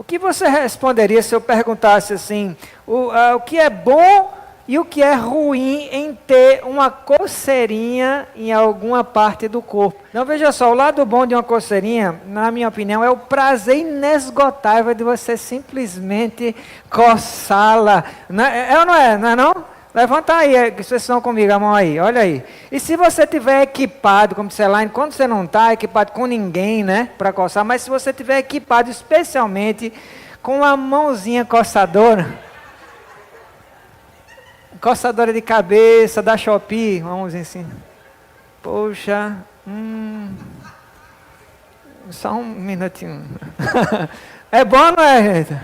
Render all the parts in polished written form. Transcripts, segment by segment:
que você responderia se eu perguntasse assim, o que é bom e o que é ruim em ter uma coceirinha em alguma parte do corpo? Então veja só, o lado bom de uma coceirinha, na minha opinião, é o prazer inesgotável de você simplesmente coçá-la. É ou não é? Não é não? Levanta aí, que vocês estão comigo, a mão aí, olha aí. E se você tiver equipado, como disse Elaine, quando você não está equipado com ninguém, né, para coçar, mas se você tiver equipado especialmente com uma mãozinha coçadora de cabeça, da Shopee, vamos assim. Poxa, só um minutinho. É bom, não é, gente?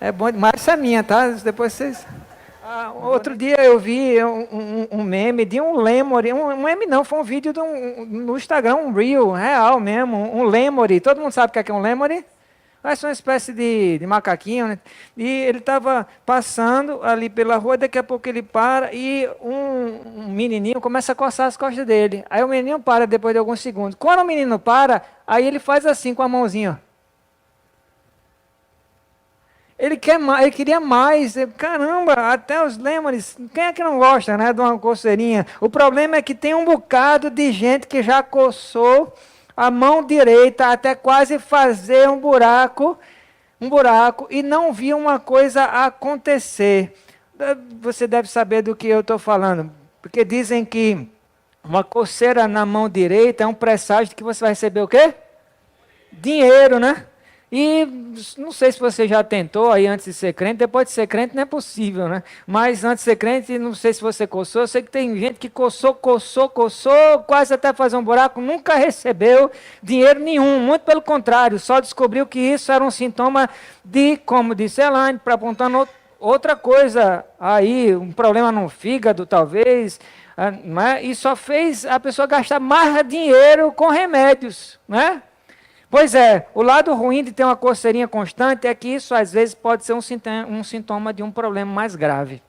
É bom demais, isso é minha, tá? Depois vocês... outro dia eu vi um meme de um lemuri, um meme não, foi um vídeo no Instagram, um reel, real mesmo, um lemuri. Todo mundo sabe o que é um lemuri? Parece uma espécie de macaquinho, né? E ele estava passando ali pela rua, daqui a pouco ele para e um menininho começa a coçar as costas dele. Aí o menininho para depois de alguns segundos. Quando o menino para, aí ele faz assim com a mãozinha, ó. Ele queria mais. Caramba, até os lêmures. Quem é que não gosta, né, de uma coceirinha? O problema é que tem um bocado de gente que já coçou a mão direita até quase fazer um buraco e não viu uma coisa acontecer. Você deve saber do que eu estou falando, porque dizem que uma coceira na mão direita é um presságio de que você vai receber o quê? Dinheiro, né? E não sei se você já tentou aí antes de ser crente, depois de ser crente não é possível, né? Mas antes de ser crente, não sei se você coçou, eu sei que tem gente que coçou, quase até fazer um buraco, nunca recebeu dinheiro nenhum, muito pelo contrário, só descobriu que isso era um sintoma de, como disse Elaine, para apontando outra coisa aí, um problema no fígado talvez, né? E só fez a pessoa gastar mais dinheiro com remédios, né? Pois é, o lado ruim de ter uma coceirinha constante é que isso às vezes pode ser um sintoma de um problema mais grave.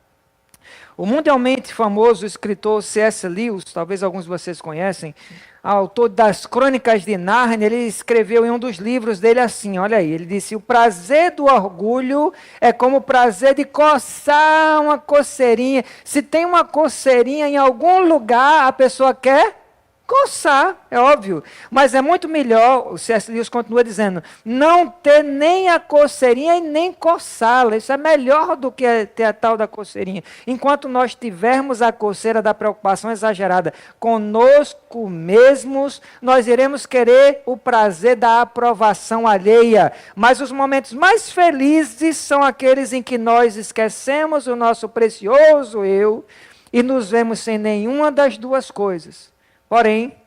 O mundialmente famoso escritor C.S. Lewis, talvez alguns de vocês conhecem, autor das Crônicas de Nárnia, ele escreveu em um dos livros dele assim, olha aí, ele disse, o prazer do orgulho é como o prazer de coçar uma coceirinha. Se tem uma coceirinha em algum lugar, a pessoa quer coçar, é óbvio, mas é muito melhor, o C.S. Lewis continua dizendo, não ter nem a coceirinha e nem coçá-la, isso é melhor do que ter a tal da coceirinha. Enquanto nós tivermos a coceira da preocupação exagerada conosco mesmos, nós iremos querer o prazer da aprovação alheia, mas os momentos mais felizes são aqueles em que nós esquecemos o nosso precioso eu e nos vemos sem nenhuma das duas coisas. Porém,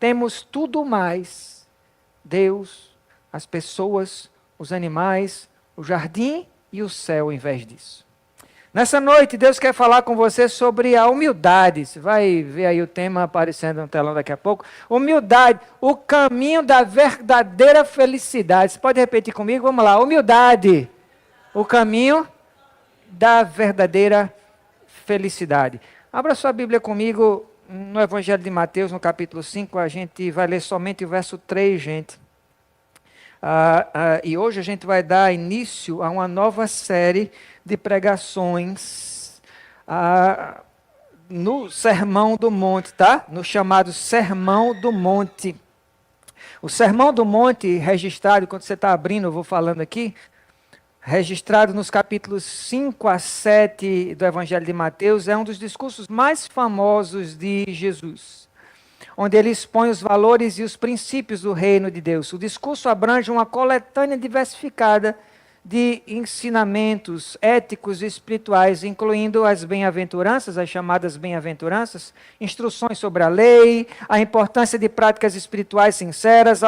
temos tudo mais, Deus, as pessoas, os animais, o jardim e o céu em vez disso. Nessa noite, Deus quer falar com você sobre a humildade. Você vai ver aí o tema aparecendo no telão daqui a pouco. Humildade, o caminho da verdadeira felicidade. Você pode repetir comigo? Vamos lá. Humildade, o caminho da verdadeira felicidade. Abra sua Bíblia comigo. No Evangelho de Mateus, no capítulo 5, a gente vai ler somente o verso 3, gente. E hoje a gente vai dar início a uma nova série de pregações no Sermão do Monte, tá? No chamado Sermão do Monte. O Sermão do Monte, registrado, quando você está abrindo, eu vou falando aqui, registrado nos capítulos 5 a 7 do Evangelho de Mateus, é um dos discursos mais famosos de Jesus, onde ele expõe os valores e os princípios do reino de Deus. O discurso abrange uma coletânea diversificada de ensinamentos éticos e espirituais, incluindo as bem-aventuranças, as chamadas bem-aventuranças, instruções sobre a lei, a importância de práticas espirituais sinceras,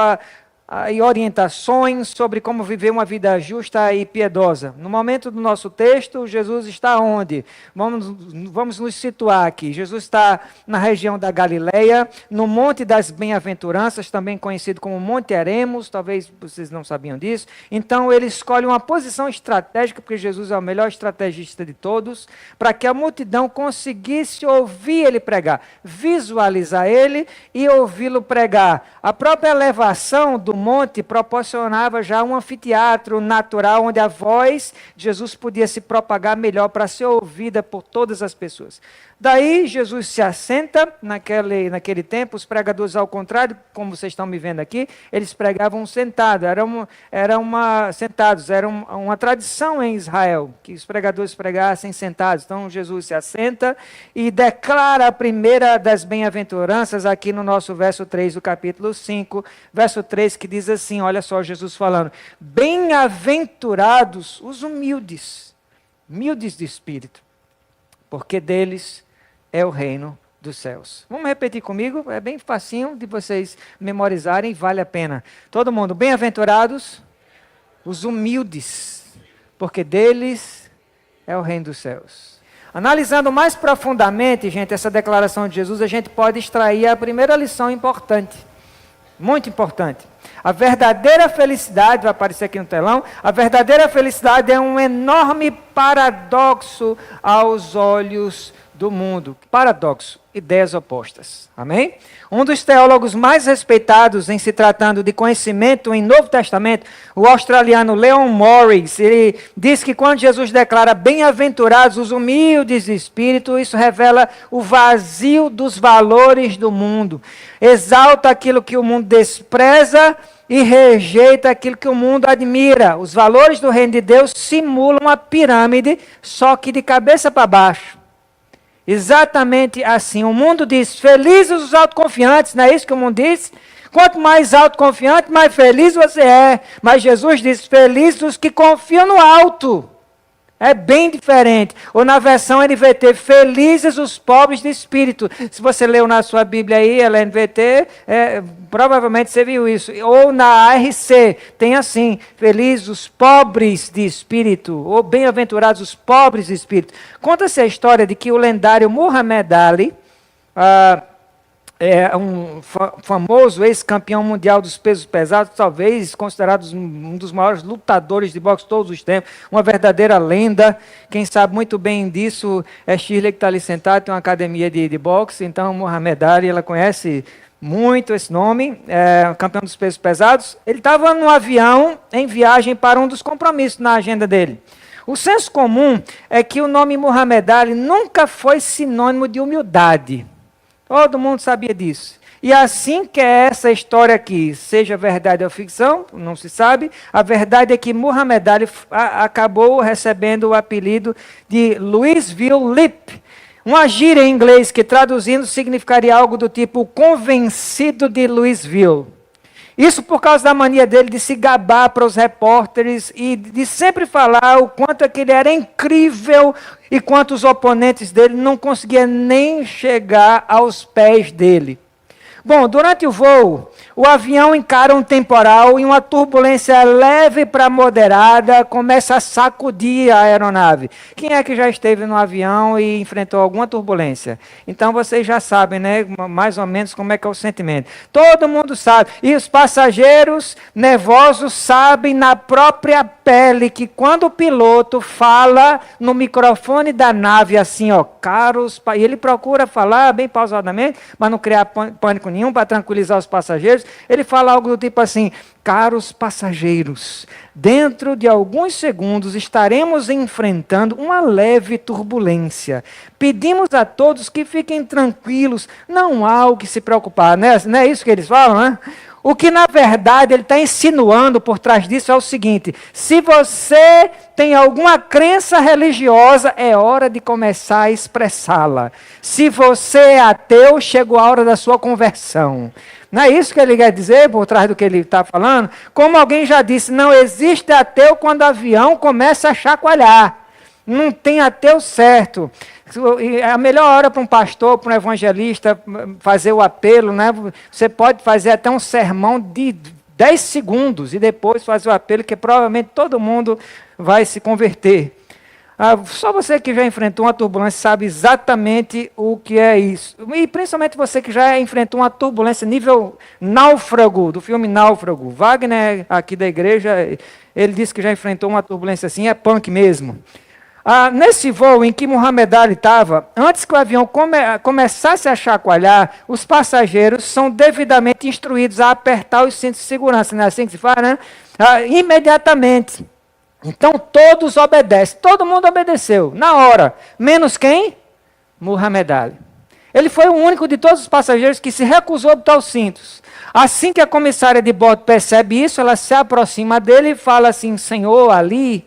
e orientações sobre como viver uma vida justa e piedosa. No momento do nosso texto, Jesus está onde? Vamos nos situar aqui. Jesus está na região da Galileia, no Monte das Bem-aventuranças, também conhecido como Monte Eremos, talvez vocês não sabiam disso. Então ele escolhe uma posição estratégica, porque Jesus é o melhor estrategista de todos, para que a multidão conseguisse ouvir ele pregar, visualizar ele e ouvi-lo pregar. A própria elevação do monte proporcionava já um anfiteatro natural onde a voz de Jesus podia se propagar melhor para ser ouvida por todas as pessoas. Daí Jesus se assenta, naquele tempo, os pregadores ao contrário, como vocês estão me vendo aqui, eles pregavam sentados, era uma tradição em Israel, que os pregadores pregassem sentados. Então Jesus se assenta e declara a primeira das bem-aventuranças aqui no nosso verso 3 do capítulo 5, verso 3, que diz assim, olha só Jesus falando, bem-aventurados os humildes de espírito, porque deles é o reino dos céus. Vamos repetir comigo? É bem facinho de vocês memorizarem, vale a pena. Todo mundo, bem-aventurados os humildes, porque deles é o reino dos céus. Analisando mais profundamente, gente, essa declaração de Jesus, a gente pode extrair a primeira lição importante, muito importante. A verdadeira felicidade, vai aparecer aqui no telão, a verdadeira felicidade é um enorme paradoxo aos olhos do mundo. Paradoxo, ideias opostas. Amém? Um dos teólogos mais respeitados em se tratando de conhecimento em Novo Testamento, o australiano Leon Morris, ele diz que quando Jesus declara bem-aventurados os humildes de espírito, isso revela o vazio dos valores do mundo. Exalta aquilo que o mundo despreza e rejeita aquilo que o mundo admira. Os valores do reino de Deus simulam uma pirâmide, só que de cabeça para baixo. Exatamente assim. O mundo diz, felizes os autoconfiantes, não é isso que o mundo diz? Quanto mais autoconfiante, mais feliz você é. Mas Jesus diz, felizes os que confiam no alto. É bem diferente. Ou na versão NVT, felizes os pobres de espírito. Se você leu na sua Bíblia aí, ela é NVT, provavelmente você viu isso. Ou na ARC, tem assim, felizes os pobres de espírito. Ou bem-aventurados os pobres de espírito. Conta-se a história de que o lendário Muhammad Ali, um famoso ex-campeão mundial dos pesos pesados, talvez considerado um dos maiores lutadores de boxe de todos os tempos, uma verdadeira lenda. Quem sabe muito bem disso é Shirley, que está ali sentado, tem uma academia de boxe, então Muhammad Ali, ela conhece muito esse nome, campeão dos pesos pesados. Ele estava num avião em viagem para um dos compromissos na agenda dele. O senso comum é que o nome Muhammad Ali nunca foi sinônimo de humildade. Todo mundo sabia disso. E assim que essa história aqui, seja verdade ou ficção, não se sabe, a verdade é que Muhammad Ali acabou recebendo o apelido de Louisville Lip, uma gíria em inglês que traduzindo significaria algo do tipo convencido de Louisville. Isso por causa da mania dele de se gabar para os repórteres e de sempre falar o quanto é que ele era incrível e quanto os oponentes dele não conseguiam nem chegar aos pés dele. Bom, durante o voo, o avião encara um temporal e uma turbulência leve para moderada começa a sacudir a aeronave. Quem é que já esteve no avião e enfrentou alguma turbulência? Então vocês já sabem, né, mais ou menos como é que é o sentimento. Todo mundo sabe. E os passageiros nervosos sabem na própria pele que quando o piloto fala no microfone da nave assim, ó, caros, e ele procura falar bem pausadamente, mas não criar pânico nenhum para tranquilizar os passageiros, ele fala algo do tipo assim, caros passageiros, dentro de alguns segundos estaremos enfrentando uma leve turbulência. Pedimos a todos que fiquem tranquilos, não há o que se preocupar, né? Não é isso que eles falam, né? O que, na verdade, ele está insinuando por trás disso é o seguinte, se você tem alguma crença religiosa, é hora de começar a expressá-la. Se você é ateu, chegou a hora da sua conversão. Não é isso que ele quer dizer por trás do que ele está falando? Como alguém já disse, não existe ateu quando o avião começa a chacoalhar. Não tem ateu certo. A melhor hora para um pastor, para um evangelista fazer o apelo, né? Você pode fazer até um sermão de 10 segundos e depois fazer o apelo, que provavelmente todo mundo vai se converter. Só você que já enfrentou uma turbulência sabe exatamente o que é isso. E principalmente você que já enfrentou uma turbulência nível Náufrago, do filme Náufrago. Wagner, aqui da igreja, ele disse que já enfrentou uma turbulência assim, é punk mesmo. Nesse voo em que Muhammad Ali estava, antes que o avião começasse a chacoalhar, os passageiros são devidamente instruídos a apertar os cintos de segurança, não é assim que se faz, né? Imediatamente. Então todos obedecem, todo mundo obedeceu, na hora. Menos quem? Muhammad Ali. Ele foi o único de todos os passageiros que se recusou a botar os cintos. Assim que a comissária de bordo percebe isso, ela se aproxima dele e fala assim: Senhor Ali,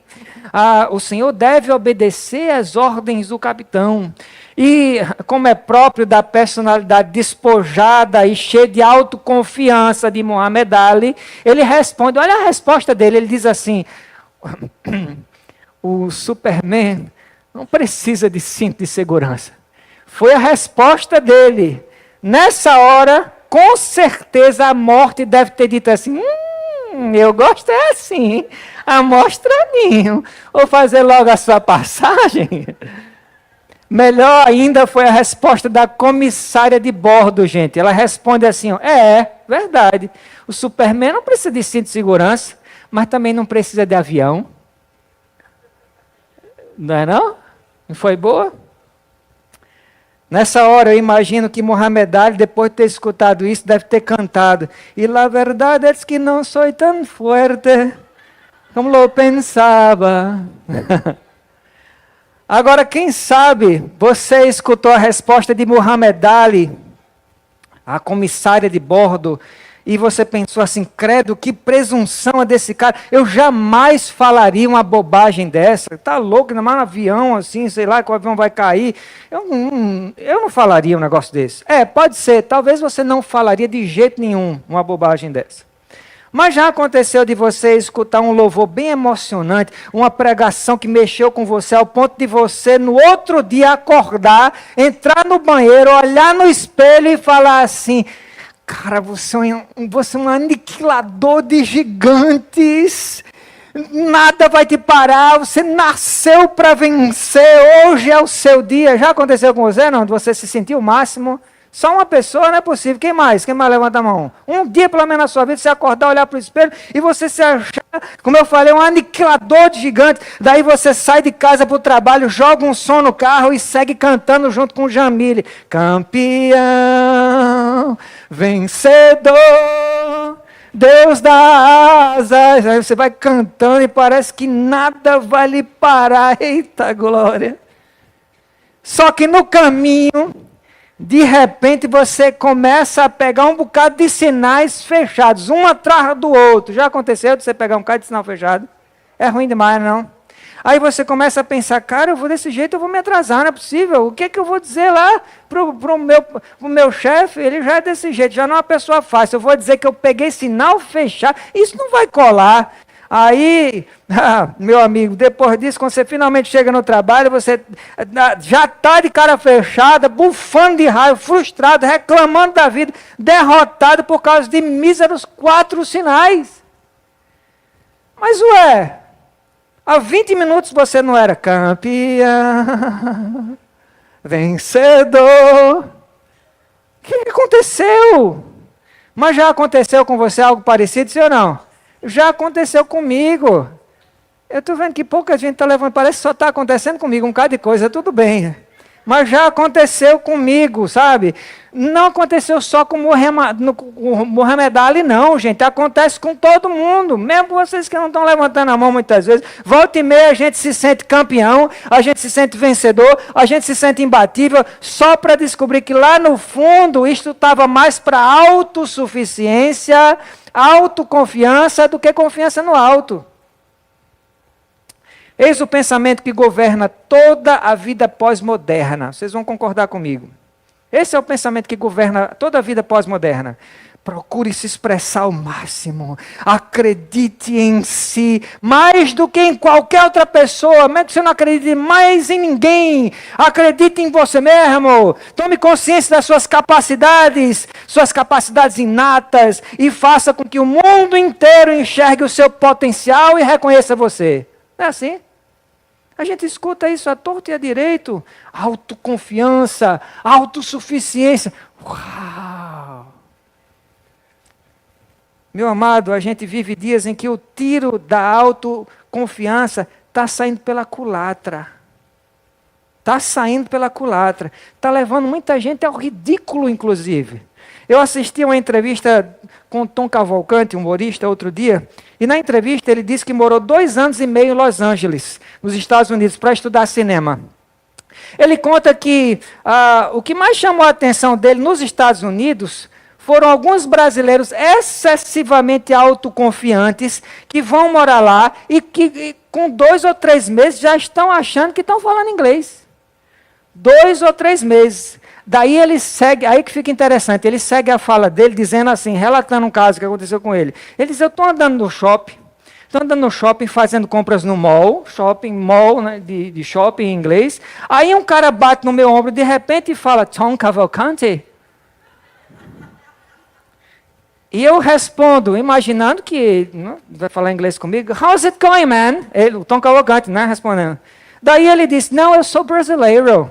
o senhor deve obedecer às ordens do capitão. E como é próprio da personalidade despojada e cheia de autoconfiança de Muhammad Ali, ele responde, olha a resposta dele, ele diz assim: o Superman não precisa de cinto de segurança. Foi a resposta dele. Nessa hora, com certeza a morte deve ter dito assim: eu gosto é assim, amostra mim. Vou fazer logo a sua passagem. Melhor ainda foi a resposta da comissária de bordo, gente. Ela responde assim: verdade. O Superman não precisa de cinto de segurança, mas também não precisa de avião. Não é não? Não foi boa? Nessa hora eu imagino que Muhammad Ali, depois de ter escutado isso, deve ter cantado: e la verdade é que não sou tão forte como eu pensava. Agora, quem sabe você escutou a resposta de Muhammad Ali, a comissária de bordo, e você pensou assim: credo, que presunção é desse cara, eu jamais falaria uma bobagem dessa, tá louco, ainda mais no avião assim, sei lá, que o avião vai cair, eu não falaria um negócio desse. Pode ser, talvez você não falaria de jeito nenhum uma bobagem dessa. Mas já aconteceu de você escutar um louvor bem emocionante, uma pregação que mexeu com você ao ponto de você no outro dia acordar, entrar no banheiro, olhar no espelho e falar assim: cara, você é um aniquilador de gigantes, nada vai te parar, você nasceu para vencer, hoje é o seu dia. Já aconteceu com você, não? Você se sentiu o máximo? Só uma pessoa não é possível. Quem mais? Quem mais levanta a mão? Um dia, pelo menos na sua vida, você acordar, olhar para o espelho e você se achar, como eu falei, um aniquilador de gigantes. Daí você sai de casa para o trabalho, joga um som no carro e segue cantando junto com o Jamile: campeão, vencedor, Deus dá asas. Aí você vai cantando e parece que nada vai lhe parar. Eita glória! Só que no caminho, de repente você começa a pegar um bocado de sinais fechados, um atrás do outro. Já aconteceu de você pegar um bocado de sinal fechado? É ruim demais, não? Aí você começa a pensar: cara, eu vou desse jeito, eu vou me atrasar, não é possível. O que é que eu vou dizer lá pro meu chefe? Ele já é desse jeito, já não é uma pessoa fácil. Eu vou dizer que eu peguei sinal fechado, isso não vai colar. Aí, meu amigo, depois disso, quando você finalmente chega no trabalho, você já está de cara fechada, bufando de raiva, frustrado, reclamando da vida, derrotado por causa de míseros 4 sinais. Mas há 20 minutos você não era campeão, vencedor. O que aconteceu? Mas já aconteceu com você algo parecido, sim ou não? Já aconteceu comigo. Eu estou vendo que pouca gente está levando, parece que só está acontecendo comigo um bocado de coisa, tudo bem. Mas já aconteceu comigo, sabe? Não aconteceu só com o Muhammad Ali, não, gente. Acontece com todo mundo. Mesmo vocês que não estão levantando a mão muitas vezes. Volta e meia a gente se sente campeão, a gente se sente vencedor, a gente se sente imbatível, só para descobrir que lá no fundo isto estava mais para autossuficiência, autoconfiança do que confiança no alto. Eis o pensamento que governa toda a vida pós-moderna. Vocês vão concordar comigo. Esse é o pensamento que governa toda a vida pós-moderna. Procure se expressar ao máximo. Acredite em si, mais do que em qualquer outra pessoa. Mesmo que você não acredite mais em ninguém. Acredite em você mesmo. Tome consciência das suas capacidades inatas, e faça com que o mundo inteiro enxergue o seu potencial e reconheça você. Não é assim? A gente escuta isso à torta e à direito. Autoconfiança, autossuficiência. Uau! Meu amado, a gente vive dias em que o tiro da autoconfiança está saindo pela culatra. Está saindo pela culatra. Está levando muita gente ao ridículo, inclusive. Eu assisti uma entrevista com Tom Cavalcante, humorista, outro dia, e na entrevista ele disse que morou 2 anos e meio em Los Angeles, nos Estados Unidos, para estudar cinema. Ele conta que o que mais chamou a atenção dele nos Estados Unidos foram alguns brasileiros excessivamente autoconfiantes que vão morar lá e que com 2 ou 3 meses já estão achando que estão falando inglês. 2 ou 3 meses. Daí ele segue, aí que fica interessante, ele segue a fala dele dizendo assim, relatando um caso que aconteceu com ele. Ele diz, eu estou andando no shopping, fazendo compras no mall, né, de shopping em inglês. Aí um cara bate no meu ombro de repente e fala, Tom Cavalcante? E eu respondo, imaginando que vai falar inglês comigo, how's it going, man? Ele, o Tom Cavalcante, né, respondendo. Daí ele disse, não, eu sou brasileiro.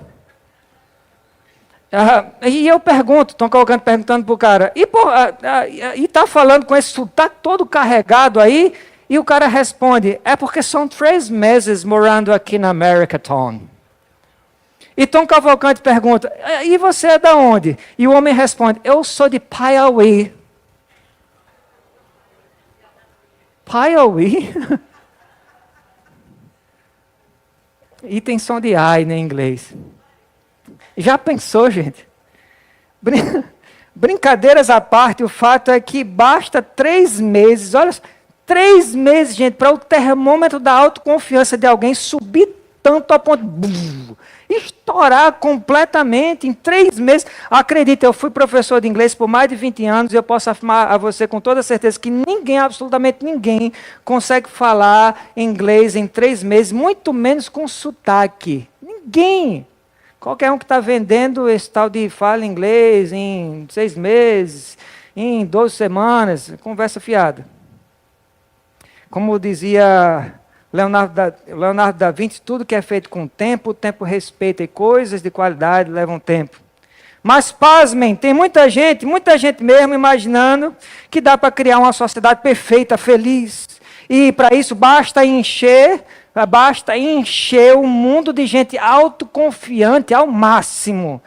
E eu pergunto, Tom Cavalcante perguntando para o cara, e está falando com esse sotaque todo carregado aí? E o cara responde, é porque são 3 meses morando aqui na América, Tom. E Tom Cavalcante pergunta, e você é da onde? E o homem responde, eu sou de Piauí. Piauí? E tem som de I, né, em inglês. Já pensou, gente? Brincadeiras à parte, o fato é que basta 3 meses, olha, 3 meses, gente, para o termômetro da autoconfiança de alguém subir tanto a ponto de estourar completamente em 3 meses. Acredita, eu fui professor de inglês por mais de 20 anos e eu posso afirmar a você com toda certeza que ninguém, absolutamente ninguém, consegue falar inglês em 3 meses, muito menos com sotaque. Ninguém. Qualquer um que está vendendo esse tal de fala inglês em 6 meses, em 12 semanas, conversa fiada. Como dizia Leonardo da Vinci, tudo que é feito com tempo, o tempo respeita, e coisas de qualidade levam tempo. Mas, pasmem, tem muita gente mesmo imaginando que dá para criar uma sociedade perfeita, feliz. E para isso basta encher o mundo de gente autoconfiante ao máximo.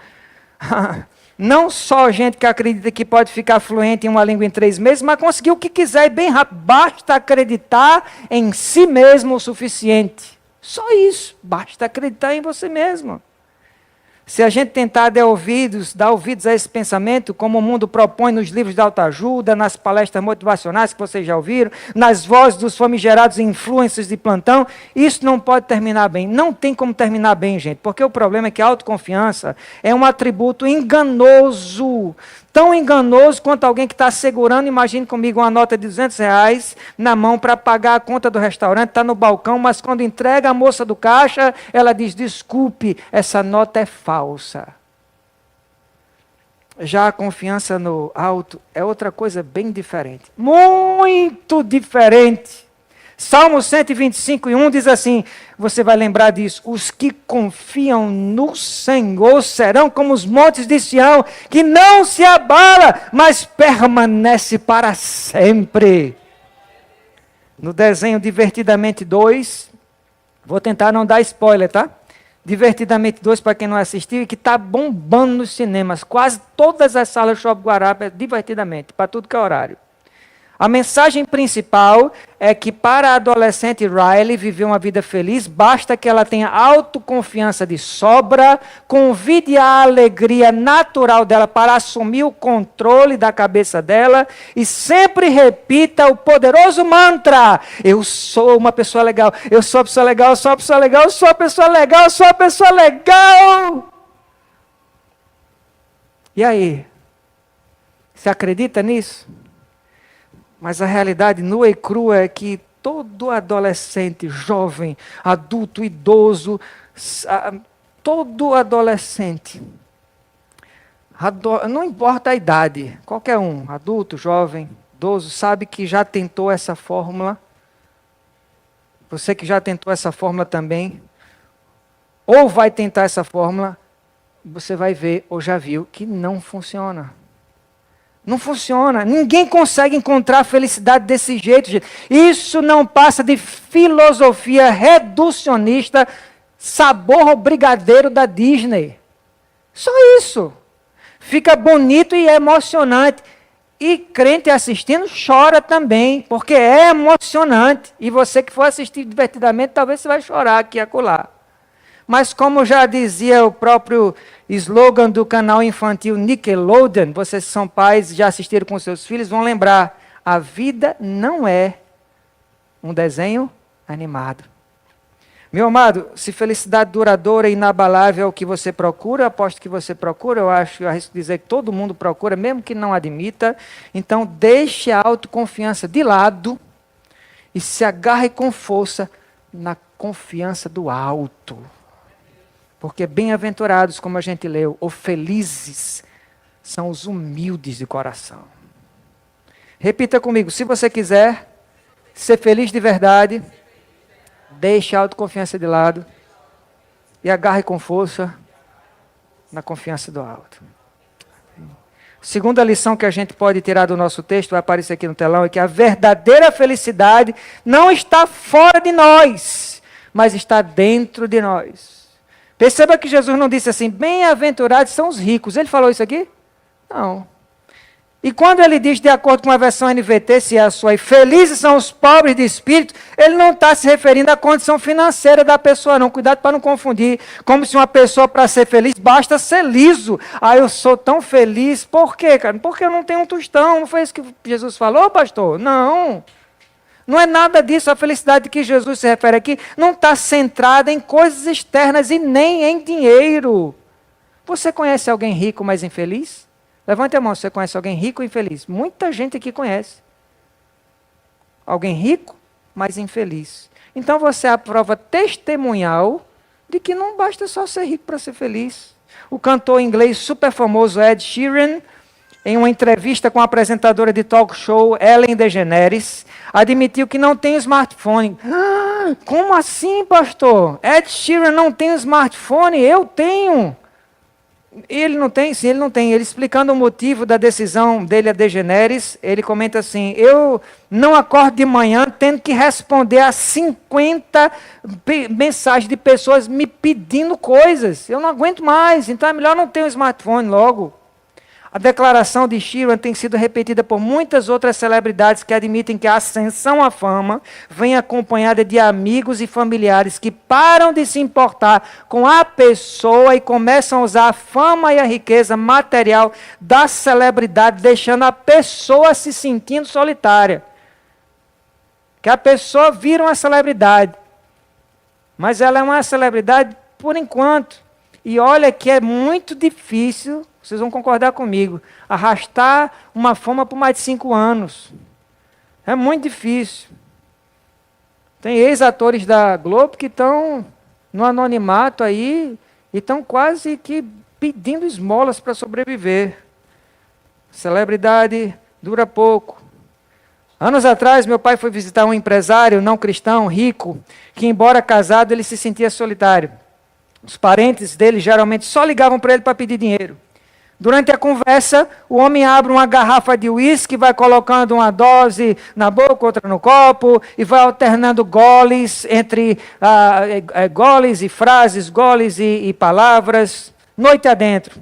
Não só gente que acredita que pode ficar fluente em uma língua em 3 meses, mas conseguir o que quiser e bem rápido. Basta acreditar em si mesmo o suficiente. Só isso. Basta acreditar em você mesmo. Se a gente tentar dar ouvidos a esse pensamento, como o mundo propõe nos livros de autoajuda, nas palestras motivacionais que vocês já ouviram, nas vozes dos famigerados influencers de plantão, isso não pode terminar bem. Não tem como terminar bem, gente, porque o problema é que a autoconfiança é um atributo enganoso, tão enganoso quanto alguém que está segurando, imagine comigo, uma nota de R$200 na mão para pagar a conta do restaurante, está no balcão, mas quando entrega a moça do caixa, ela diz, desculpe, essa nota é falsa. Já a confiança no alto é outra coisa bem diferente. Muito diferente. Salmo 125:1 diz assim, você vai lembrar disso, os que confiam no Senhor serão como os montes de Sião, que não se abala, mas permanece para sempre. No desenho Divertidamente 2, vou tentar não dar spoiler, tá? Divertidamente 2, para quem não assistiu, e que está bombando nos cinemas, quase todas as salas do Shopping Guarapa, Divertidamente, para tudo que é horário. A mensagem principal é que para a adolescente Riley viver uma vida feliz, basta que ela tenha autoconfiança de sobra, convide a alegria natural dela para assumir o controle da cabeça dela e sempre repita o poderoso mantra, eu sou uma pessoa legal, eu sou uma pessoa legal, eu sou uma pessoa legal, eu sou uma pessoa legal, eu sou uma pessoa legal. E aí? Você acredita nisso? Mas a realidade nua e crua é que todo adolescente, jovem, adulto, idoso, todo adolescente, não importa a idade, qualquer um, adulto, jovem, idoso, sabe que já tentou essa fórmula. Você que já tentou essa fórmula também, ou vai tentar essa fórmula, você vai ver, ou já viu, que não funciona. Não funciona. Ninguém consegue encontrar felicidade desse jeito, gente. Isso não passa de filosofia reducionista, sabor brigadeiro da Disney. Só isso. Fica bonito e emocionante. E crente assistindo chora também, porque é emocionante. E você que for assistir divertidamente, talvez você vai chorar aqui e acolá. Mas como já dizia o próprio slogan do canal infantil Nickelodeon, vocês que são pais e já assistiram com seus filhos, vão lembrar, a vida não é um desenho animado. Meu amado, se felicidade duradoura e inabalável é o que você procura, aposto que você procura, eu arrisco dizer que todo mundo procura, mesmo que não admita, então deixe a autoconfiança de lado e se agarre com força na confiança do alto. Porque bem-aventurados, como a gente leu, ou felizes, são os humildes de coração. Repita comigo, se você quiser ser feliz de verdade, deixe a autoconfiança de lado e agarre com força na confiança do alto. Segunda lição que a gente pode tirar do nosso texto, vai aparecer aqui no telão, é que a verdadeira felicidade não está fora de nós, mas está dentro de nós. Perceba que Jesus não disse assim, bem-aventurados são os ricos. Ele falou isso aqui? Não. E quando ele diz, de acordo com a versão NVT, se é a sua, e felizes são os pobres de espírito, ele não está se referindo à condição financeira da pessoa, não. Cuidado para não confundir. Como se uma pessoa, para ser feliz, basta ser liso. Ah, eu sou tão feliz. Por quê, cara? Porque eu não tenho um tostão. Não foi isso que Jesus falou, pastor? Não. Não é nada disso. A felicidade que Jesus se refere aqui não está centrada em coisas externas e nem em dinheiro. Você conhece alguém rico, mas infeliz? Levante a mão, você conhece alguém rico e infeliz? Muita gente aqui conhece. Alguém rico, mas infeliz. Então você é a prova testemunhal de que não basta só ser rico para ser feliz. O cantor inglês super famoso Ed Sheeran, em uma entrevista com a apresentadora de talk show Ellen DeGeneres, admitiu que não tem smartphone. Ah, como assim, pastor? Ed Sheeran não tem smartphone? Eu tenho. Ele não tem? Sim, ele não tem. Ele explicando o motivo da decisão dele a DeGeneres, ele comenta assim, eu não acordo de manhã tendo que responder a 50 mensagens de pessoas me pedindo coisas. Eu não aguento mais, então é melhor não ter um smartphone logo. A declaração de Sheeran tem sido repetida por muitas outras celebridades que admitem que a ascensão à fama vem acompanhada de amigos e familiares que param de se importar com a pessoa e começam a usar a fama e a riqueza material da celebridade, deixando a pessoa se sentindo solitária. Que a pessoa vira uma celebridade, mas ela é uma celebridade por enquanto. E olha que é muito difícil, vocês vão concordar comigo, arrastar uma fama por mais de 5 anos. É muito difícil. Tem ex-atores da Globo que estão no anonimato aí e estão quase que pedindo esmolas para sobreviver. Celebridade dura pouco. Anos atrás, meu pai foi visitar um empresário não cristão, rico, que embora casado, ele se sentia solitário. Os parentes dele geralmente só ligavam para ele para pedir dinheiro. Durante a conversa, o homem abre uma garrafa de uísque, vai colocando uma dose na boca, outra no copo, e vai alternando goles entre goles e frases, goles e palavras, noite adentro.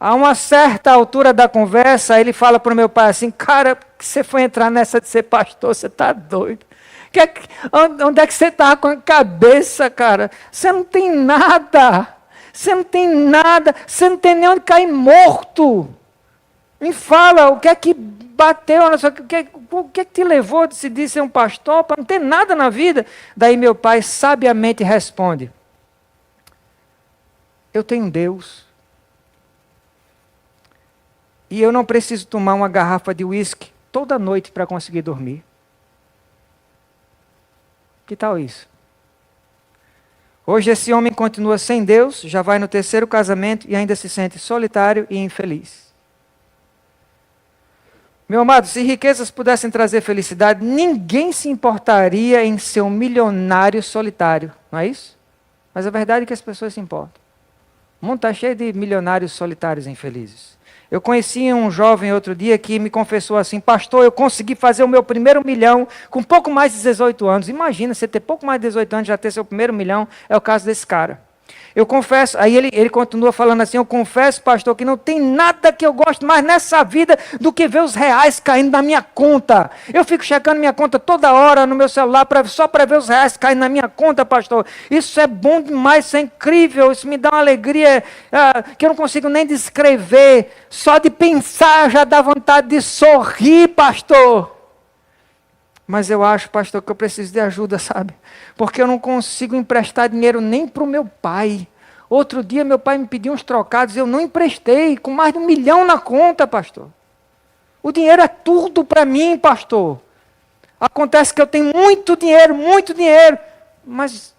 A uma certa altura da conversa, ele fala para o meu pai assim, cara, que você foi entrar nessa de ser pastor, você está doido. Onde é que você está com a cabeça, cara? Você não tem nada. Você não tem nada. Você não tem nem onde cair morto. Me fala, o que é que bateu? O que é que te levou a decidir ser um pastor para não ter nada na vida? Daí meu pai sabiamente responde, eu tenho Deus. E eu não preciso tomar uma garrafa de uísque toda noite para conseguir dormir. Que tal isso? Hoje esse homem continua sem Deus, já vai no 3º casamento e ainda se sente solitário e infeliz. Meu amado, se riquezas pudessem trazer felicidade, ninguém se importaria em ser um milionário solitário, não é isso? Mas a verdade é que as pessoas se importam. O mundo está cheio de milionários solitários e infelizes. Eu conheci um jovem outro dia que me confessou assim: pastor, eu consegui fazer o meu primeiro milhão com pouco mais de 18 anos. Imagina, você ter pouco mais de 18 anos e já ter seu primeiro milhão. É o caso desse cara. Eu confesso, aí ele continua falando assim: eu confesso, pastor, que não tem nada que eu gosto mais nessa vida do que ver os reais caindo na minha conta. Eu fico checando minha conta toda hora no meu celular só para ver os reais caindo na minha conta, pastor. Isso é bom demais, isso é incrível, isso me dá uma alegria que eu não consigo nem descrever. Só de pensar já dá vontade de sorrir, pastor. Mas eu acho, pastor, que eu preciso de ajuda, sabe? Porque eu não consigo emprestar dinheiro nem para o meu pai. Outro dia meu pai me pediu uns trocados, eu não emprestei, com mais de 1 milhão na conta, pastor. O dinheiro é tudo para mim, pastor. Acontece que eu tenho muito dinheiro, mas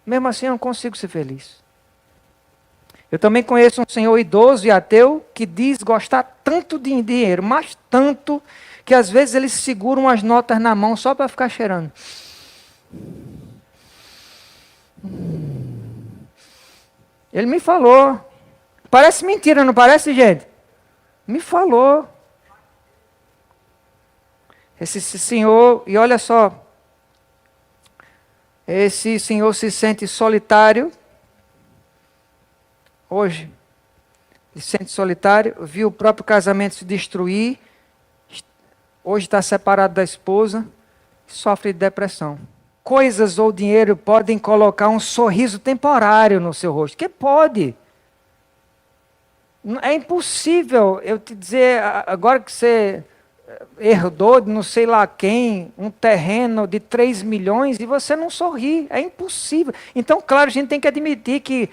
mesmo assim eu não consigo ser feliz. Eu também conheço um senhor idoso e ateu que diz gostar tanto de dinheiro, mas tanto, que às vezes eles seguram as notas na mão só para ficar cheirando. Ele me falou. Parece mentira, não parece, gente? Me falou. Esse senhor, e olha só, esse senhor se sente solitário. Hoje, ele se sente solitário, viu o próprio casamento se destruir. Hoje está separado da esposa, sofre de depressão. Coisas ou dinheiro podem colocar um sorriso temporário no seu rosto. Que pode. É impossível eu te dizer, agora que você herdou de não sei lá quem, um terreno de 3 milhões e você não sorri. É impossível. Então, claro, a gente tem que admitir que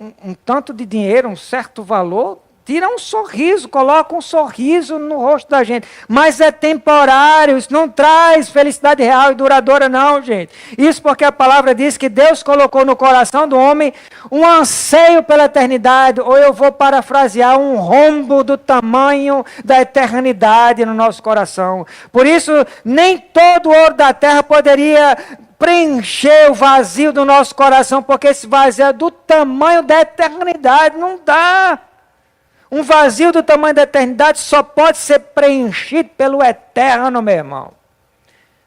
um tanto de dinheiro, um certo valor, tira um sorriso, coloca um sorriso no rosto da gente. Mas é temporário, isso não traz felicidade real e duradoura não, gente. Isso porque a palavra diz que Deus colocou no coração do homem um anseio pela eternidade, ou eu vou parafrasear, um rombo do tamanho da eternidade no nosso coração. Por isso, nem todo o ouro da terra poderia preencher o vazio do nosso coração, porque esse vazio é do tamanho da eternidade, não dá. Um vazio do tamanho da eternidade só pode ser preenchido pelo eterno, meu irmão.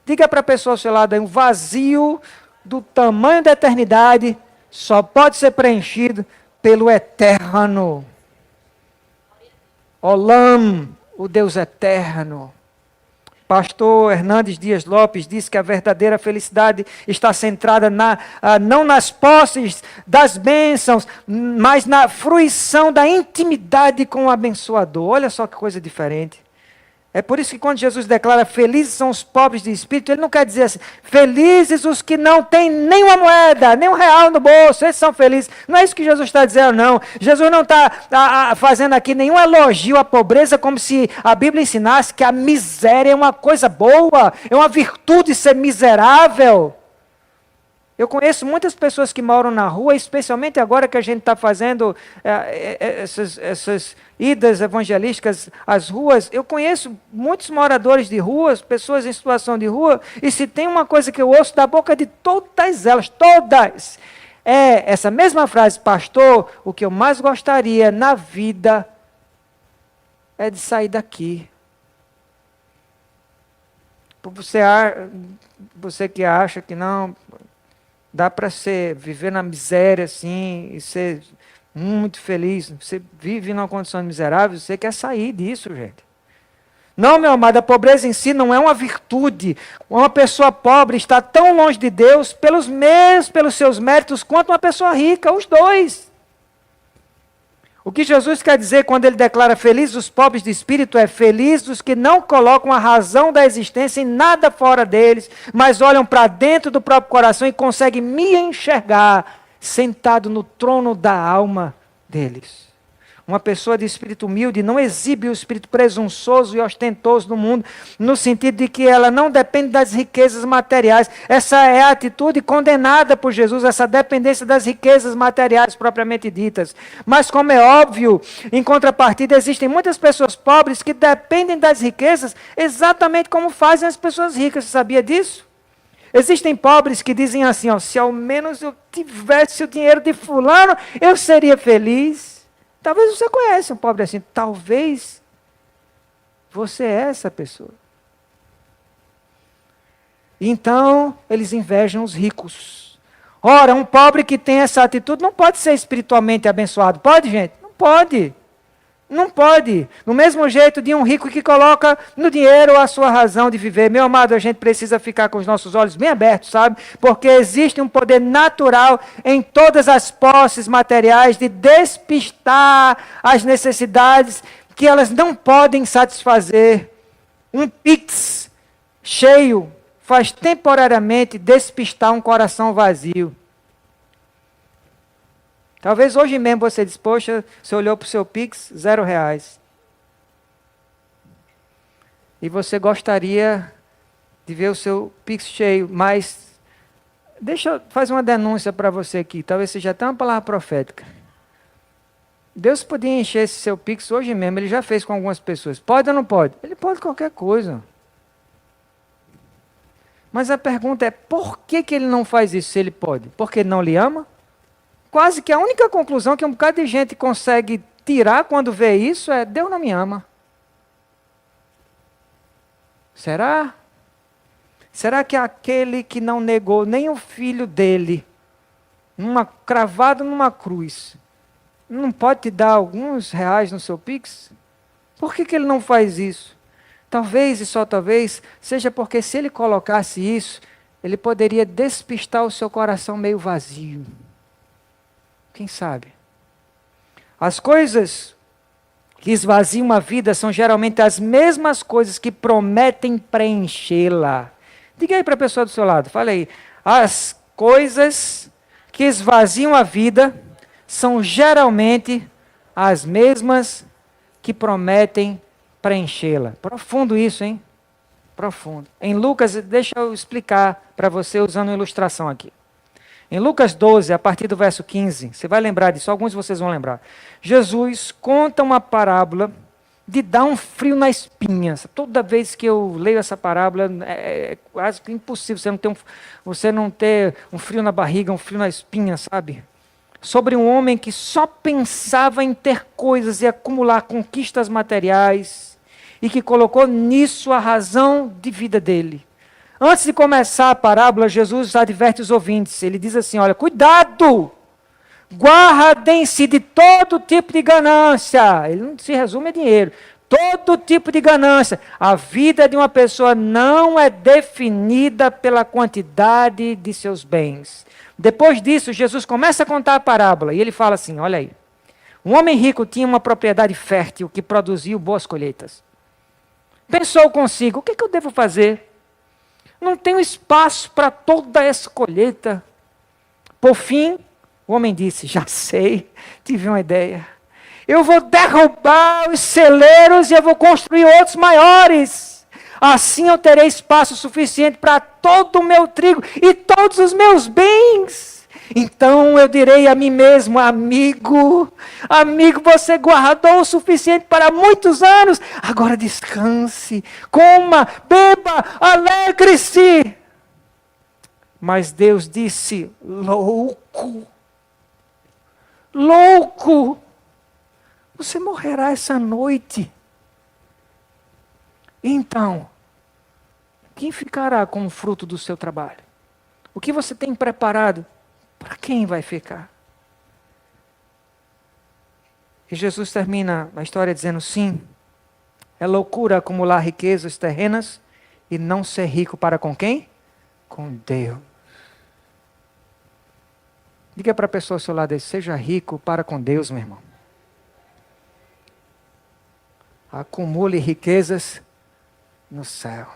Diga para a pessoa ao seu lado aí, um vazio do tamanho da eternidade só pode ser preenchido pelo eterno. Olam, o Deus eterno. Pastor Hernandes Dias Lopes disse que a verdadeira felicidade está centrada não nas posses das bênçãos, mas na fruição da intimidade com o abençoador. Olha só que coisa diferente. É por isso que quando Jesus declara felizes são os pobres de espírito, ele não quer dizer assim, felizes os que não têm nenhuma moeda, nem um real no bolso, esses são felizes. Não é isso que Jesus está dizendo, não. Jesus não está fazendo aqui nenhum elogio à pobreza, como se a Bíblia ensinasse que a miséria é uma coisa boa, é uma virtude ser miserável. Eu conheço muitas pessoas que moram na rua, especialmente agora que a gente está fazendo essas idas evangelísticas às ruas. Eu conheço muitos moradores de ruas, pessoas em situação de rua, e se tem uma coisa que eu ouço da boca de todas elas, todas, é essa mesma frase: pastor, o que eu mais gostaria na vida é de sair daqui. Você que acha que não dá para viver na miséria assim e ser muito feliz. Você vive numa condição miserável, você quer sair disso, gente. Não, meu amado, a pobreza em si não é uma virtude. Uma pessoa pobre está tão longe de Deus pelos seus méritos, quanto uma pessoa rica, os dois. O que Jesus quer dizer quando ele declara felizes os pobres de espírito é felizes os que não colocam a razão da existência em nada fora deles, mas olham para dentro do próprio coração e conseguem me enxergar sentado no trono da alma deles. Uma pessoa de espírito humilde não exibe o espírito presunçoso e ostentoso do mundo, no sentido de que ela não depende das riquezas materiais. Essa é a atitude condenada por Jesus, essa dependência das riquezas materiais propriamente ditas. Mas, como é óbvio, em contrapartida, existem muitas pessoas pobres que dependem das riquezas exatamente como fazem as pessoas ricas. Você sabia disso? Existem pobres que dizem assim, ó, se ao menos eu tivesse o dinheiro de fulano, eu seria feliz. Talvez você conheça um pobre assim, talvez você é essa pessoa. Então, eles invejam os ricos. Ora, um pobre que tem essa atitude não pode ser espiritualmente abençoado. Pode, gente? Não pode. Não pode. Do mesmo jeito de um rico que coloca no dinheiro a sua razão de viver. Meu amado, a gente precisa ficar com os nossos olhos bem abertos, sabe? Porque existe um poder natural em todas as posses materiais de despistar as necessidades que elas não podem satisfazer. Um Pix cheio faz temporariamente despistar um coração vazio. Talvez hoje mesmo você diz, poxa, você olhou para o seu Pix, R$0. E você gostaria de ver o seu Pix cheio, mas deixa eu fazer uma denúncia para você aqui, talvez seja até uma palavra profética. Deus podia encher esse seu Pix hoje mesmo, ele já fez com algumas pessoas. Pode ou não pode? Ele pode qualquer coisa. Mas a pergunta é, por que ele não faz isso se ele pode? Porque ele não lhe ama? Quase que a única conclusão que um bocado de gente consegue tirar quando vê isso é, Deus não me ama. Será? Será que aquele que não negou nem o filho dele, cravado numa cruz, não pode te dar alguns reais no seu Pix? Por que ele não faz isso? Talvez, e só talvez, seja porque se ele colocasse isso, ele poderia despistar o seu coração meio vazio. Quem sabe? As coisas que esvaziam a vida são geralmente as mesmas coisas que prometem preenchê-la. Diga aí para a pessoa do seu lado, fala aí. As coisas que esvaziam a vida são geralmente as mesmas que prometem preenchê-la. Profundo isso, hein? Profundo. Em Lucas, deixa eu explicar para você usando uma ilustração aqui. Em Lucas 12, a partir do verso 15, você vai lembrar disso, alguns de vocês vão lembrar. Jesus conta uma parábola de dar um frio na espinha. Toda vez que eu leio essa parábola, é quase que impossível você não ter um frio na barriga, um frio na espinha, sabe? Sobre um homem que só pensava em ter coisas e acumular conquistas materiais e que colocou nisso a razão de vida dele. Antes de começar a parábola, Jesus adverte os ouvintes. Ele diz assim, olha, cuidado! Guardem-se de todo tipo de ganância. Ele não se resume a dinheiro. Todo tipo de ganância. A vida de uma pessoa não é definida pela quantidade de seus bens. Depois disso, Jesus começa a contar a parábola. E ele fala assim, olha aí. Um homem rico tinha uma propriedade fértil que produziu boas colheitas. Pensou consigo, o que eu devo fazer? Não tenho espaço para toda essa colheita. Por fim, o homem disse, já sei, tive uma ideia. Eu vou derrubar os celeiros e eu vou construir outros maiores. Assim eu terei espaço suficiente para todo o meu trigo e todos os meus bens. Então eu direi a mim mesmo, amigo, você guardou o suficiente para muitos anos. Agora descanse, coma, beba, alegre-se. Mas Deus disse, louco, você morrerá essa noite. Então, quem ficará com o fruto do seu trabalho? O que você tem preparado? Para quem vai ficar? E Jesus termina a história dizendo, sim, é loucura acumular riquezas terrenas e não ser rico para com quem? Com Deus. Diga para a pessoa ao seu lado, seja rico para com Deus, meu irmão. Acumule riquezas no céu.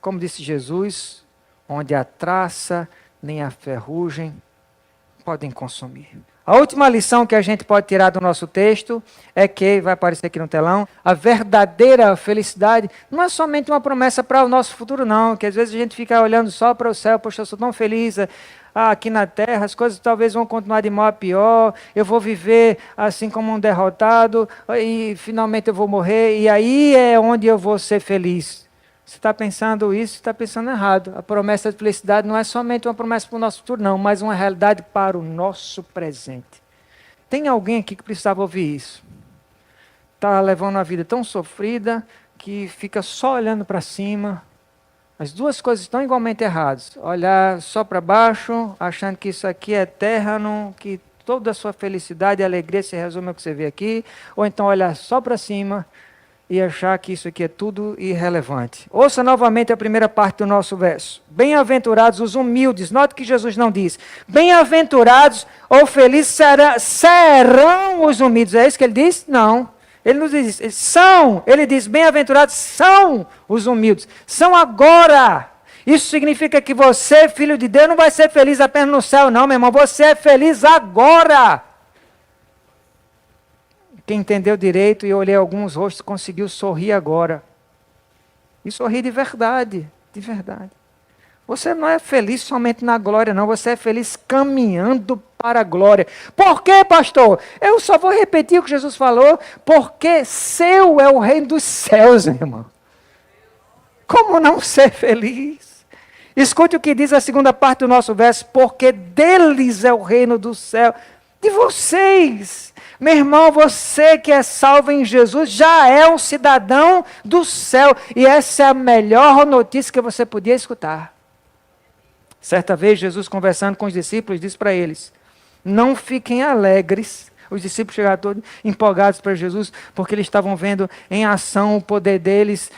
Como disse Jesus, onde a traça nem a ferrugem podem consumir. A última lição que a gente pode tirar do nosso texto é que, vai aparecer aqui no telão, a verdadeira felicidade não é somente uma promessa para o nosso futuro, não, que às vezes a gente fica olhando só para o céu, poxa, eu sou tão feliz aqui na terra, as coisas talvez vão continuar de mal a pior, eu vou viver assim como um derrotado, e finalmente eu vou morrer, e aí é onde eu vou ser feliz. Você está pensando isso, está pensando errado. A promessa de felicidade não é somente uma promessa para o nosso futuro, não, mas uma realidade para o nosso presente. Tem alguém aqui que precisava ouvir isso? Está levando uma vida tão sofrida que fica só olhando para cima. As duas coisas estão igualmente erradas. Olhar só para baixo, achando que isso aqui é eterno, que toda a sua felicidade e alegria se resume ao que você vê aqui. Ou então olhar só para cima e achar que isso aqui é tudo irrelevante. Ouça novamente a primeira parte do nosso verso. Bem-aventurados os humildes. Note que Jesus não diz. Bem-aventurados ou felizes serão os humildes. É isso que ele diz? Não. Ele não diz isso. São. Ele diz, bem-aventurados são os humildes. São agora. Isso significa que você, filho de Deus, não vai ser feliz apenas no céu, não, meu irmão. Você é feliz agora. Quem entendeu direito e olhei alguns rostos conseguiu sorrir agora. E sorrir de verdade, de verdade. Você não é feliz somente na glória, não. Você é feliz caminhando para a glória. Por quê, pastor? Eu só vou repetir o que Jesus falou. Porque seu é o reino dos céus, meu irmão. Como não ser feliz? Escute o que diz a segunda parte do nosso verso. Porque deles é o reino do céu. De vocês. Meu irmão, você que é salvo em Jesus já é um cidadão do céu. E essa é a melhor notícia que você podia escutar. Certa vez, Jesus conversando com os discípulos, disse para eles, não fiquem alegres. Os discípulos chegaram todos empolgados para Jesus, porque eles estavam vendo em ação o poder deles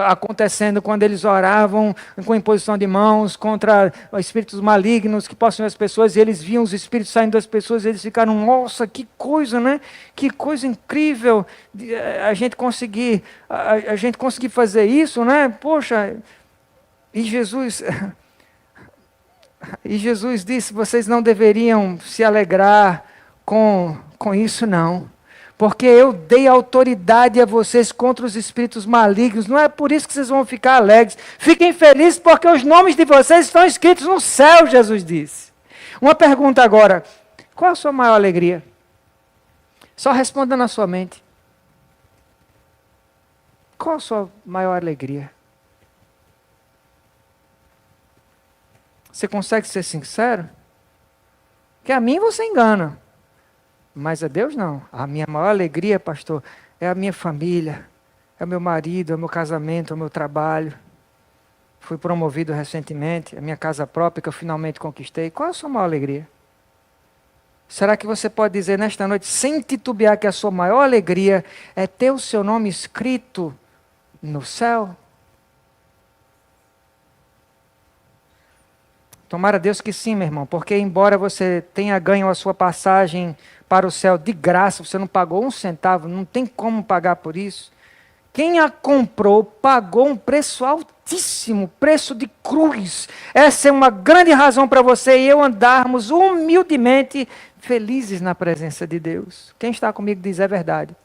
acontecendo quando eles oravam com imposição de mãos contra espíritos malignos que possuem as pessoas, e eles viam os espíritos saindo das pessoas, e eles ficaram, nossa, que coisa, né? Que coisa incrível a gente conseguir fazer isso, né? Poxa, e Jesus disse, vocês não deveriam se alegrar com isso não, porque eu dei autoridade a vocês contra os espíritos malignos, não é por isso que vocês vão ficar alegres, fiquem felizes porque os nomes de vocês estão escritos no céu, Jesus disse. Uma pergunta agora, qual a sua maior alegria? Só responda na sua mente. Qual a sua maior alegria? Você consegue ser sincero? Porque a mim você engana. Mas a Deus não. A minha maior alegria, pastor, é a minha família, é o meu marido, é o meu casamento, é o meu trabalho. Fui promovido recentemente, a minha casa própria que eu finalmente conquistei. Qual é a sua maior alegria? Será que você pode dizer nesta noite, sem titubear, que a sua maior alegria é ter o seu nome escrito no céu? Tomara Deus que sim, meu irmão, porque embora você tenha ganho a sua passagem para o céu de graça, você não pagou um centavo, não tem como pagar por isso. Quem a comprou pagou um preço altíssimo, preço de cruz. Essa é uma grande razão para você e eu andarmos humildemente felizes na presença de Deus. Quem está comigo diz é verdade.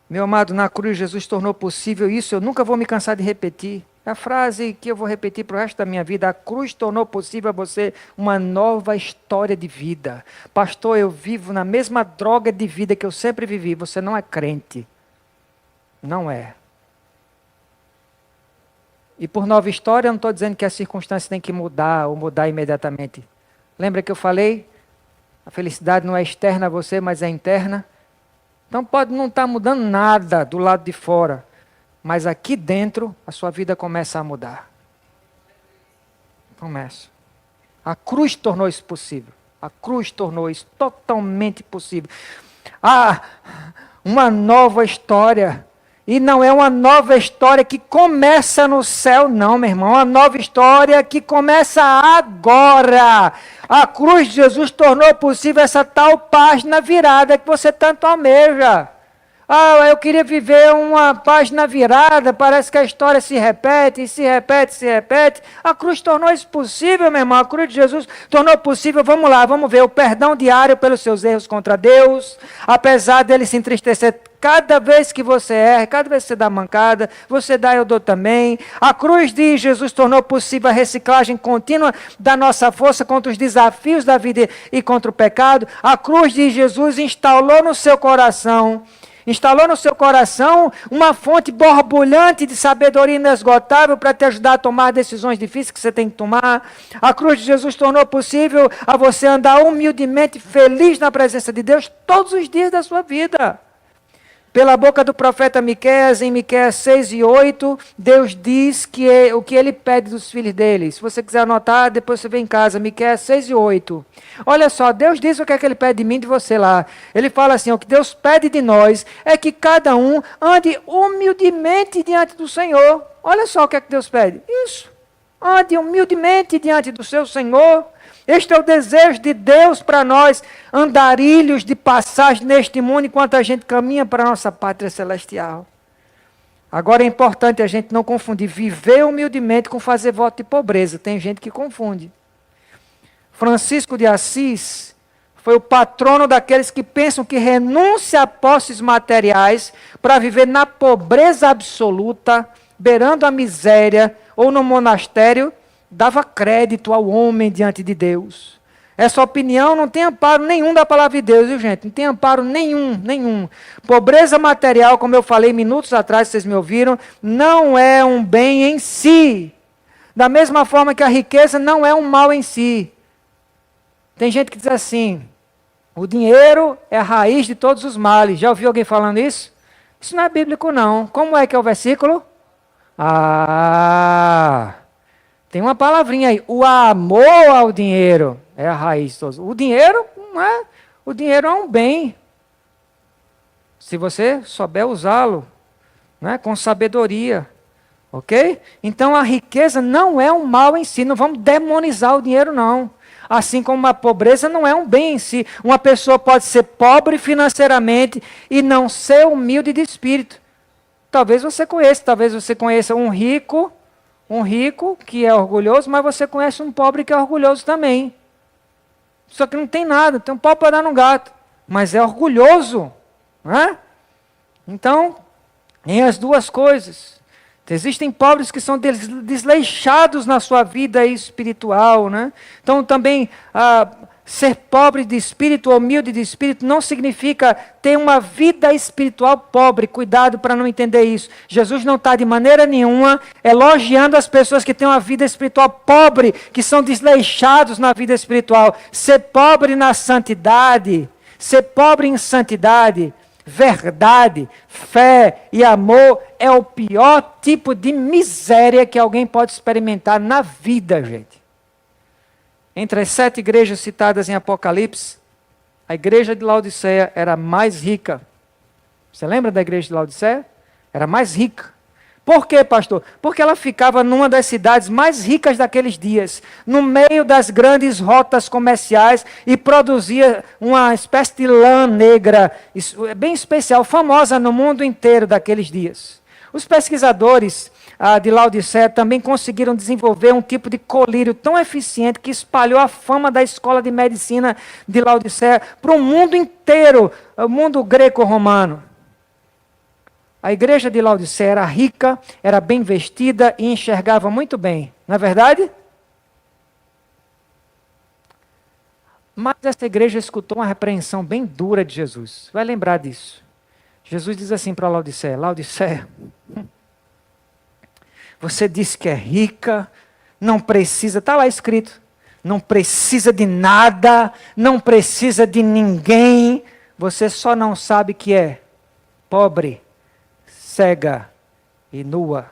Meu amado, na cruz Jesus tornou possível isso, eu nunca vou me cansar de repetir. É a frase que eu vou repetir para o resto da minha vida. A cruz tornou possível a você uma nova história de vida. Pastor, eu vivo na mesma droga de vida que eu sempre vivi. Você não é crente. Não é. E por nova história, eu não estou dizendo que a circunstância tem que mudar ou mudar imediatamente. Lembra que eu falei? A felicidade não é externa a você, mas é interna. Então pode não estar mudando nada do lado de fora. Mas aqui dentro, a sua vida começa a mudar. Começa. A cruz tornou isso possível. A cruz tornou isso totalmente possível. Uma nova história. E não é uma nova história que começa no céu, não, meu irmão. É uma nova história que começa agora. A cruz de Jesus tornou possível essa tal página virada que você tanto almeja. Eu queria viver uma página virada, parece que a história se repete, se repete, se repete. A cruz tornou isso possível, meu irmão. A cruz de Jesus tornou possível, vamos lá, vamos ver, o perdão diário pelos seus erros contra Deus, apesar dele se entristecer cada vez que você erra, cada vez que você dá mancada, você dá, eu dou também. A cruz de Jesus tornou possível a reciclagem contínua da nossa força contra os desafios da vida e contra o pecado. A cruz de Jesus instalou no seu coração Instalou no seu coração uma fonte borbulhante de sabedoria inesgotável para te ajudar a tomar decisões difíceis que você tem que tomar. A cruz de Jesus tornou possível a você andar humildemente feliz na presença de Deus todos os dias da sua vida. Pela boca do profeta Miqueias, em Miqueias 6:8, Deus diz o que ele pede dos filhos dele. Se você quiser anotar, depois você vem em casa, Miqueias 6:8. Olha só, Deus diz o que é que ele pede de mim e de você lá. Ele fala assim, o que Deus pede de nós é que cada um ande humildemente diante do Senhor. Olha só o que é que Deus pede. Isso, ande humildemente diante do seu Senhor. Este é o desejo de Deus para nós, andarilhos de passagem neste mundo, enquanto a gente caminha para a nossa pátria celestial. Agora é importante a gente não confundir viver humildemente com fazer voto de pobreza. Tem gente que confunde. Francisco de Assis foi o patrono daqueles que pensam que renúncia a posses materiais para viver na pobreza absoluta, beirando a miséria, ou no monastério, dava crédito ao homem diante de Deus. Essa opinião não tem amparo nenhum da palavra de Deus, viu, gente? Não tem amparo nenhum. Pobreza material, como eu falei minutos atrás, vocês me ouviram, não é um bem em si. Da mesma forma que a riqueza não é um mal em si. Tem gente que diz assim, o dinheiro é a raiz de todos os males. Já ouviu alguém falando isso? Isso não é bíblico, não. Como é que é o versículo? Tem uma palavrinha aí, o amor ao dinheiro é a raiz de todos. O dinheiro não é, o dinheiro é um bem. Se você souber usá-lo, né, com sabedoria, ok? Então a riqueza não é um mal em si, não vamos demonizar o dinheiro não. Assim como a pobreza não é um bem em si. Uma pessoa pode ser pobre financeiramente e não ser humilde de espírito. Talvez você conheça um rico que é orgulhoso, mas você conhece um pobre que é orgulhoso também. Só que não tem nada, tem um pau para dar no gato, mas é orgulhoso. Não é? Então, tem as duas coisas. Existem pobres que são desleixados na sua vida espiritual. Né? Então, também, ser pobre de espírito, humilde de espírito, não significa ter uma vida espiritual pobre. Cuidado para não entender isso. Jesus não está de maneira nenhuma elogiando as pessoas que têm uma vida espiritual pobre, que são desleixados na vida espiritual. Ser pobre na santidade, ser pobre em santidade, verdade, fé e amor é o pior tipo de miséria que alguém pode experimentar na vida, gente. Entre as 7 igrejas citadas em Apocalipse, a igreja de Laodiceia era mais rica. Você lembra da igreja de Laodiceia? Era mais rica. Por quê, pastor? Porque ela ficava numa das cidades mais ricas daqueles dias, no meio das grandes rotas comerciais, e produzia uma espécie de lã negra, bem especial, famosa no mundo inteiro daqueles dias. Os pesquisadores de Laodiceia também conseguiram desenvolver um tipo de colírio tão eficiente que espalhou a fama da escola de medicina de Laodiceia para o mundo inteiro, o mundo greco-romano. A igreja de Laodiceia era rica, era bem vestida e enxergava muito bem, não é verdade? Mas essa igreja escutou uma repreensão bem dura de Jesus. Vai lembrar disso. Jesus diz assim para Laodiceia: Laodiceia, você disse que é rica, não precisa, está lá escrito, não precisa de nada, não precisa de ninguém, você só não sabe que é pobre, cega e nua.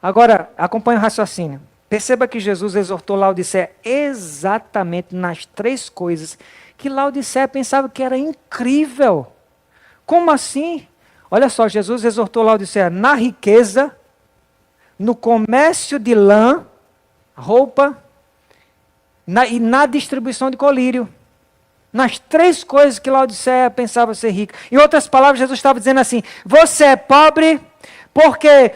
Agora, acompanhe o raciocínio. Perceba que Jesus exortou Laodiceia exatamente nas 3 coisas que Laodiceia pensava que era incrível. Como assim? Olha só, Jesus exortou Laodiceia na riqueza, no comércio de lã, roupa, e na distribuição de colírio. Nas 3 coisas que Laodiceia pensava ser rica. Em outras palavras, Jesus estava dizendo assim: você é pobre porque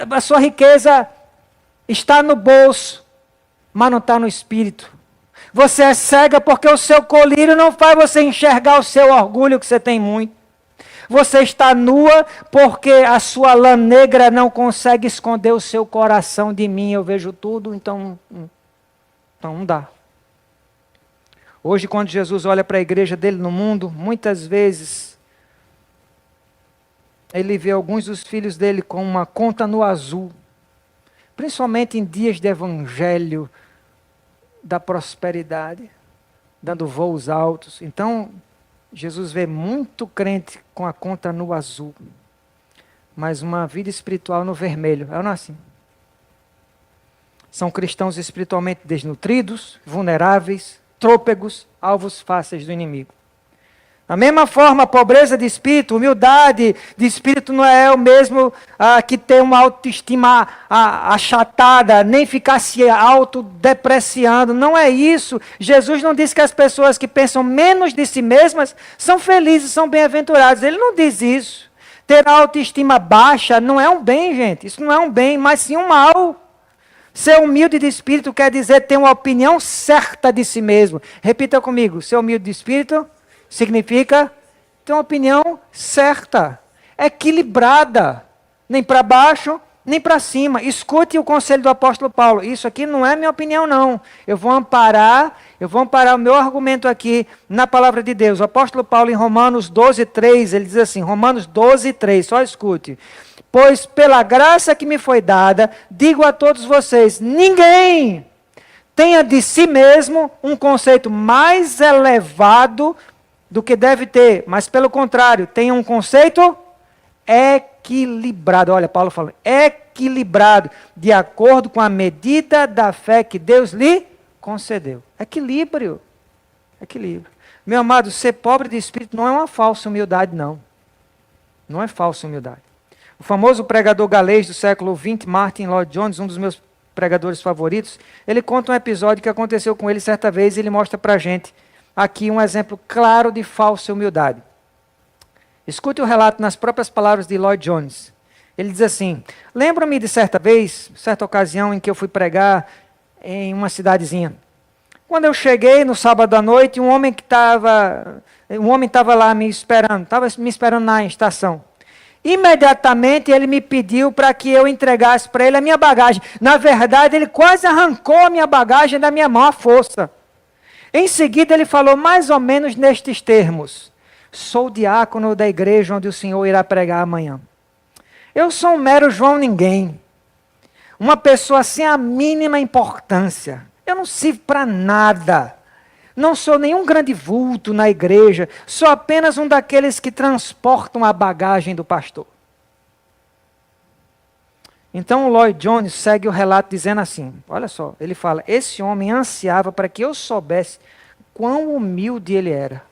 a sua riqueza está no bolso, mas não está no espírito. Você é cega porque o seu colírio não faz você enxergar o seu orgulho que você tem muito. Você está nua porque a sua lã negra não consegue esconder o seu coração de mim. Eu vejo tudo, então não dá. Hoje, quando Jesus olha para a igreja dele no mundo, muitas vezes ele vê alguns dos filhos dele com uma conta no azul, principalmente em dias de evangelho, da prosperidade, dando voos altos. Então, Jesus vê muito crente com a conta no azul, mas uma vida espiritual no vermelho. É ou não é assim? São cristãos espiritualmente desnutridos, vulneráveis, trôpegos, alvos fáceis do inimigo. Da mesma forma, a pobreza de espírito, humildade de espírito não é o mesmo que ter uma autoestima achatada, nem ficar se autodepreciando. Não é isso. Jesus não diz que as pessoas que pensam menos de si mesmas são felizes, são bem-aventuradas. Ele não diz isso. Ter autoestima baixa não é um bem, gente. Isso não é um bem, mas sim um mal. Ser humilde de espírito quer dizer ter uma opinião certa de si mesmo. Repita comigo. Ser humilde de espírito significa ter uma opinião certa, equilibrada, nem para baixo, nem para cima. Escute o conselho do apóstolo Paulo. Isso aqui não é minha opinião, não. Eu vou amparar o meu argumento aqui na palavra de Deus. O apóstolo Paulo, em Romanos 12:3, ele diz assim, Romanos 12:3, só escute. Pois pela graça que me foi dada, digo a todos vocês, ninguém tenha de si mesmo um conceito mais elevado do que deve ter, mas pelo contrário, tenha um conceito equilibrado. Olha, Paulo falando, equilibrado, de acordo com a medida da fé que Deus lhe concedeu. Equilíbrio. Equilíbrio. Meu amado, ser pobre de espírito não é uma falsa humildade, não. Não é falsa humildade. O famoso pregador galês do século XX, Martin Lloyd Jones, um dos meus pregadores favoritos, ele conta um episódio que aconteceu com ele certa vez e ele mostra pra gente aqui um exemplo claro de falsa humildade. Escute o relato nas próprias palavras de Lloyd Jones. Ele diz assim, lembro-me de certa vez, certa ocasião em que eu fui pregar em uma cidadezinha. Quando eu cheguei no sábado à noite, um homem estava lá me esperando, na estação. Imediatamente ele me pediu para que eu entregasse para ele a minha bagagem. Na verdade, ele quase arrancou a minha bagagem da minha mão à força. Em seguida, ele falou mais ou menos nestes termos. Sou diácono da igreja onde o senhor irá pregar amanhã. Eu sou um mero João Ninguém. Uma pessoa sem a mínima importância. Eu não sirvo para nada. Não sou nenhum grande vulto na igreja. Sou apenas um daqueles que transportam a bagagem do pastor. Então Lloyd Jones segue o relato dizendo assim, olha só, ele fala, esse homem ansiava para que eu soubesse quão humilde ele era.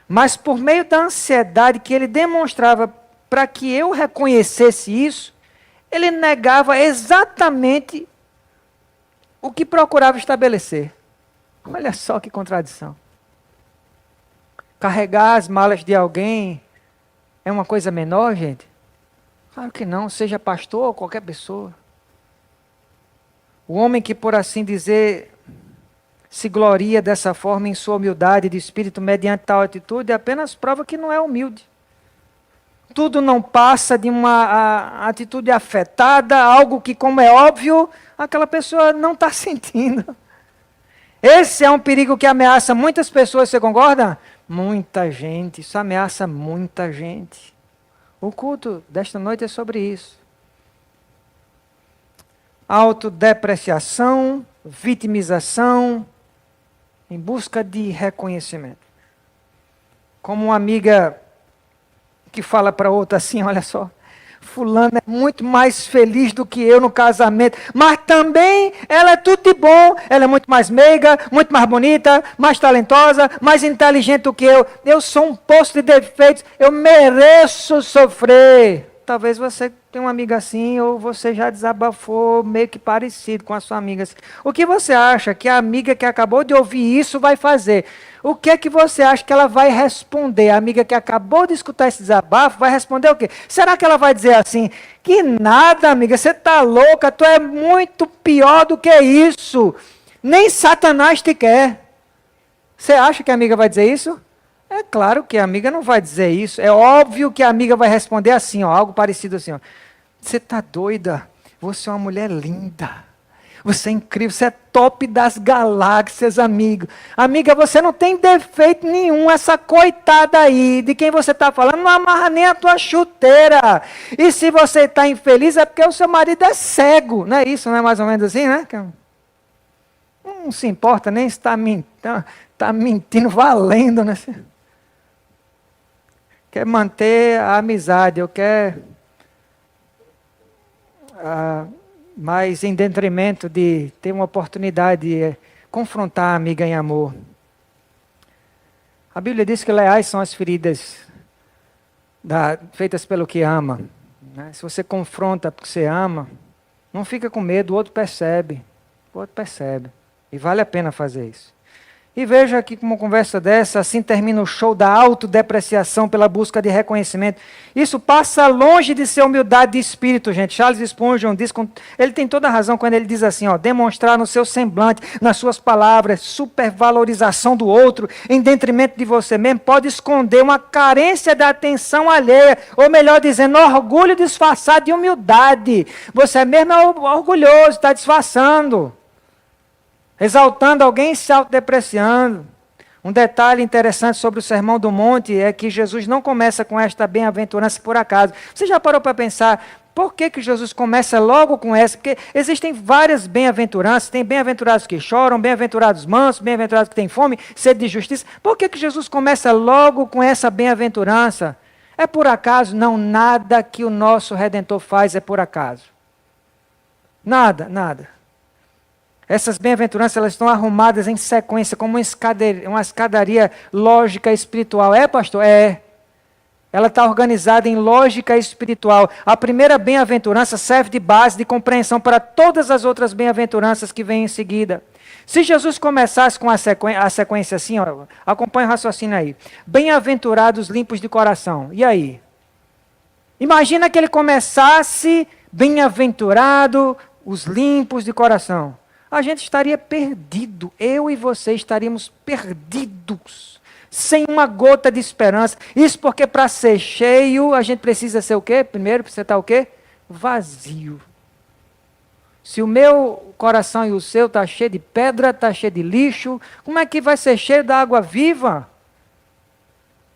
Mas por meio da ansiedade que ele demonstrava para que eu reconhecesse isso, ele negava exatamente o que procurava estabelecer. Olha só que contradição. Carregar as malas de alguém é uma coisa menor, gente? Claro que não, seja pastor ou qualquer pessoa. O homem que, por assim dizer, se gloria dessa forma em sua humildade de espírito mediante tal atitude, apenas prova que não é humilde. Tudo não passa de uma atitude afetada, algo que, como é óbvio, aquela pessoa não está sentindo. Esse é um perigo que ameaça muitas pessoas, você concorda? Muita gente, isso ameaça muita gente. O culto desta noite é sobre isso. Autodepreciação, vitimização, em busca de reconhecimento. Como uma amiga que fala para outra assim, olha só, fulano é muito mais feliz do que eu no casamento, mas também ela é tudo de bom, ela é muito mais meiga, muito mais bonita, mais talentosa, mais inteligente do que eu. Eu sou um poço de defeitos, eu mereço sofrer. Talvez você tenha uma amiga assim, ou você já desabafou meio que parecido com a sua amiga. O que você acha que a amiga que acabou de ouvir isso vai fazer? O que é que você acha que ela vai responder? A amiga que acabou de escutar esse desabafo vai responder o quê? Será que ela vai dizer assim, que nada, amiga, você está louca, tu é muito pior do que isso. Nem Satanás te quer. Você acha que a amiga vai dizer isso? É claro que a amiga não vai dizer isso. É óbvio que a amiga vai responder assim, ó, algo parecido assim. Ó. Você está doida? Você é uma mulher linda. Você é incrível, você é top das galáxias, amigo. Amiga, você não tem defeito nenhum. Essa coitada aí, de quem você está falando, não amarra nem a tua chuteira. E se você está infeliz, é porque o seu marido é cego. Não é isso, não é mais ou menos assim, né? Não se importa nem se está mentindo valendo, né? Quer manter a amizade, eu quero... mas em detrimento de ter uma oportunidade de confrontar a amiga em amor. A Bíblia diz que leais são as feridas feitas pelo que ama. Né? Se você confronta porque você ama, não fica com medo, o outro percebe. E vale a pena fazer isso. E veja aqui como uma conversa dessa, assim termina o show da autodepreciação pela busca de reconhecimento. Isso passa longe de ser humildade de espírito, gente. Charles Spurgeon diz, ele tem toda a razão quando ele diz assim, demonstrar no seu semblante, nas suas palavras, supervalorização do outro, em detrimento de você mesmo, pode esconder uma carência da atenção alheia, ou melhor dizendo, orgulho disfarçado de humildade. Você mesmo é orgulhoso, está disfarçando. Exaltando alguém e se autodepreciando. Um detalhe interessante sobre o Sermão do Monte é que Jesus não começa com esta bem-aventurança por acaso. Você já parou para pensar por que Jesus começa logo com essa? Porque existem várias bem-aventuranças, tem bem-aventurados que choram, bem-aventurados mansos, bem-aventurados que têm fome, sede de justiça. Por que Jesus começa logo com essa bem-aventurança? É por acaso? Não, nada que o nosso Redentor faz é por acaso. Nada. Essas bem-aventuranças, elas estão arrumadas em sequência, como uma escadaria lógica espiritual. É, pastor? É. Ela está organizada em lógica espiritual. A primeira bem-aventurança serve de base, de compreensão para todas as outras bem-aventuranças que vêm em seguida. Se Jesus começasse com a sequência assim, acompanha o raciocínio aí. Bem-aventurados limpos de coração. E aí? Imagina que ele começasse, bem-aventurado os limpos de coração. A gente estaria perdido, eu e você estaríamos perdidos, sem uma gota de esperança. Isso porque para ser cheio, a gente precisa ser o quê? Primeiro, precisa estar o quê? Vazio. Se o meu coração e o seu está cheio de pedra, está cheio de lixo, como é que vai ser cheio da água viva?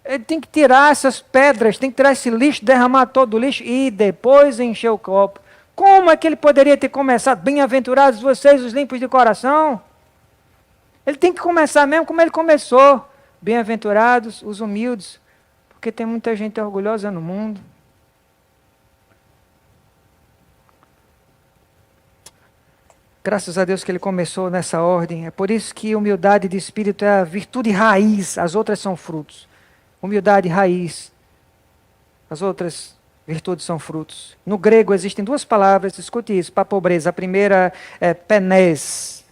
Ele tem que tirar essas pedras, tem que tirar esse lixo, derramar todo o lixo e depois encher o copo. Como é que ele poderia ter começado? Bem-aventurados vocês, os limpos de coração. Ele tem que começar mesmo como ele começou. Bem-aventurados os humildes, porque tem muita gente orgulhosa no mundo. Graças a Deus que ele começou nessa ordem. É por isso que humildade de espírito é a virtude raiz, as outras são frutos. Humildade raiz, as outras virtudes são frutos. No grego existem duas palavras, escute isso, para a pobreza. A primeira é penés.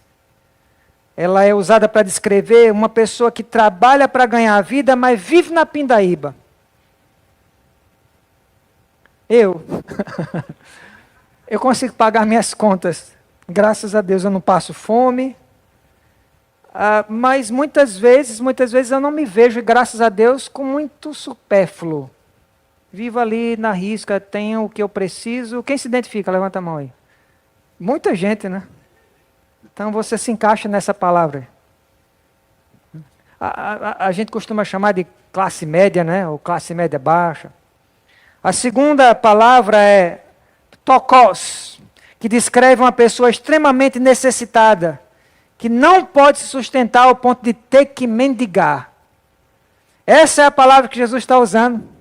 Ela é usada para descrever uma pessoa que trabalha para ganhar a vida, mas vive na pindaíba. Eu consigo pagar minhas contas. Graças a Deus eu não passo fome. Mas muitas vezes eu não me vejo, e graças a Deus, com muito supérfluo. Vivo ali na risca, tenho o que eu preciso. Quem se identifica? Levanta a mão aí. Muita gente, né? Então você se encaixa nessa palavra. A gente costuma chamar de classe média, né? Ou classe média baixa. A segunda palavra é tokos, que descreve uma pessoa extremamente necessitada, que não pode se sustentar ao ponto de ter que mendigar. Essa é a palavra que Jesus está usando.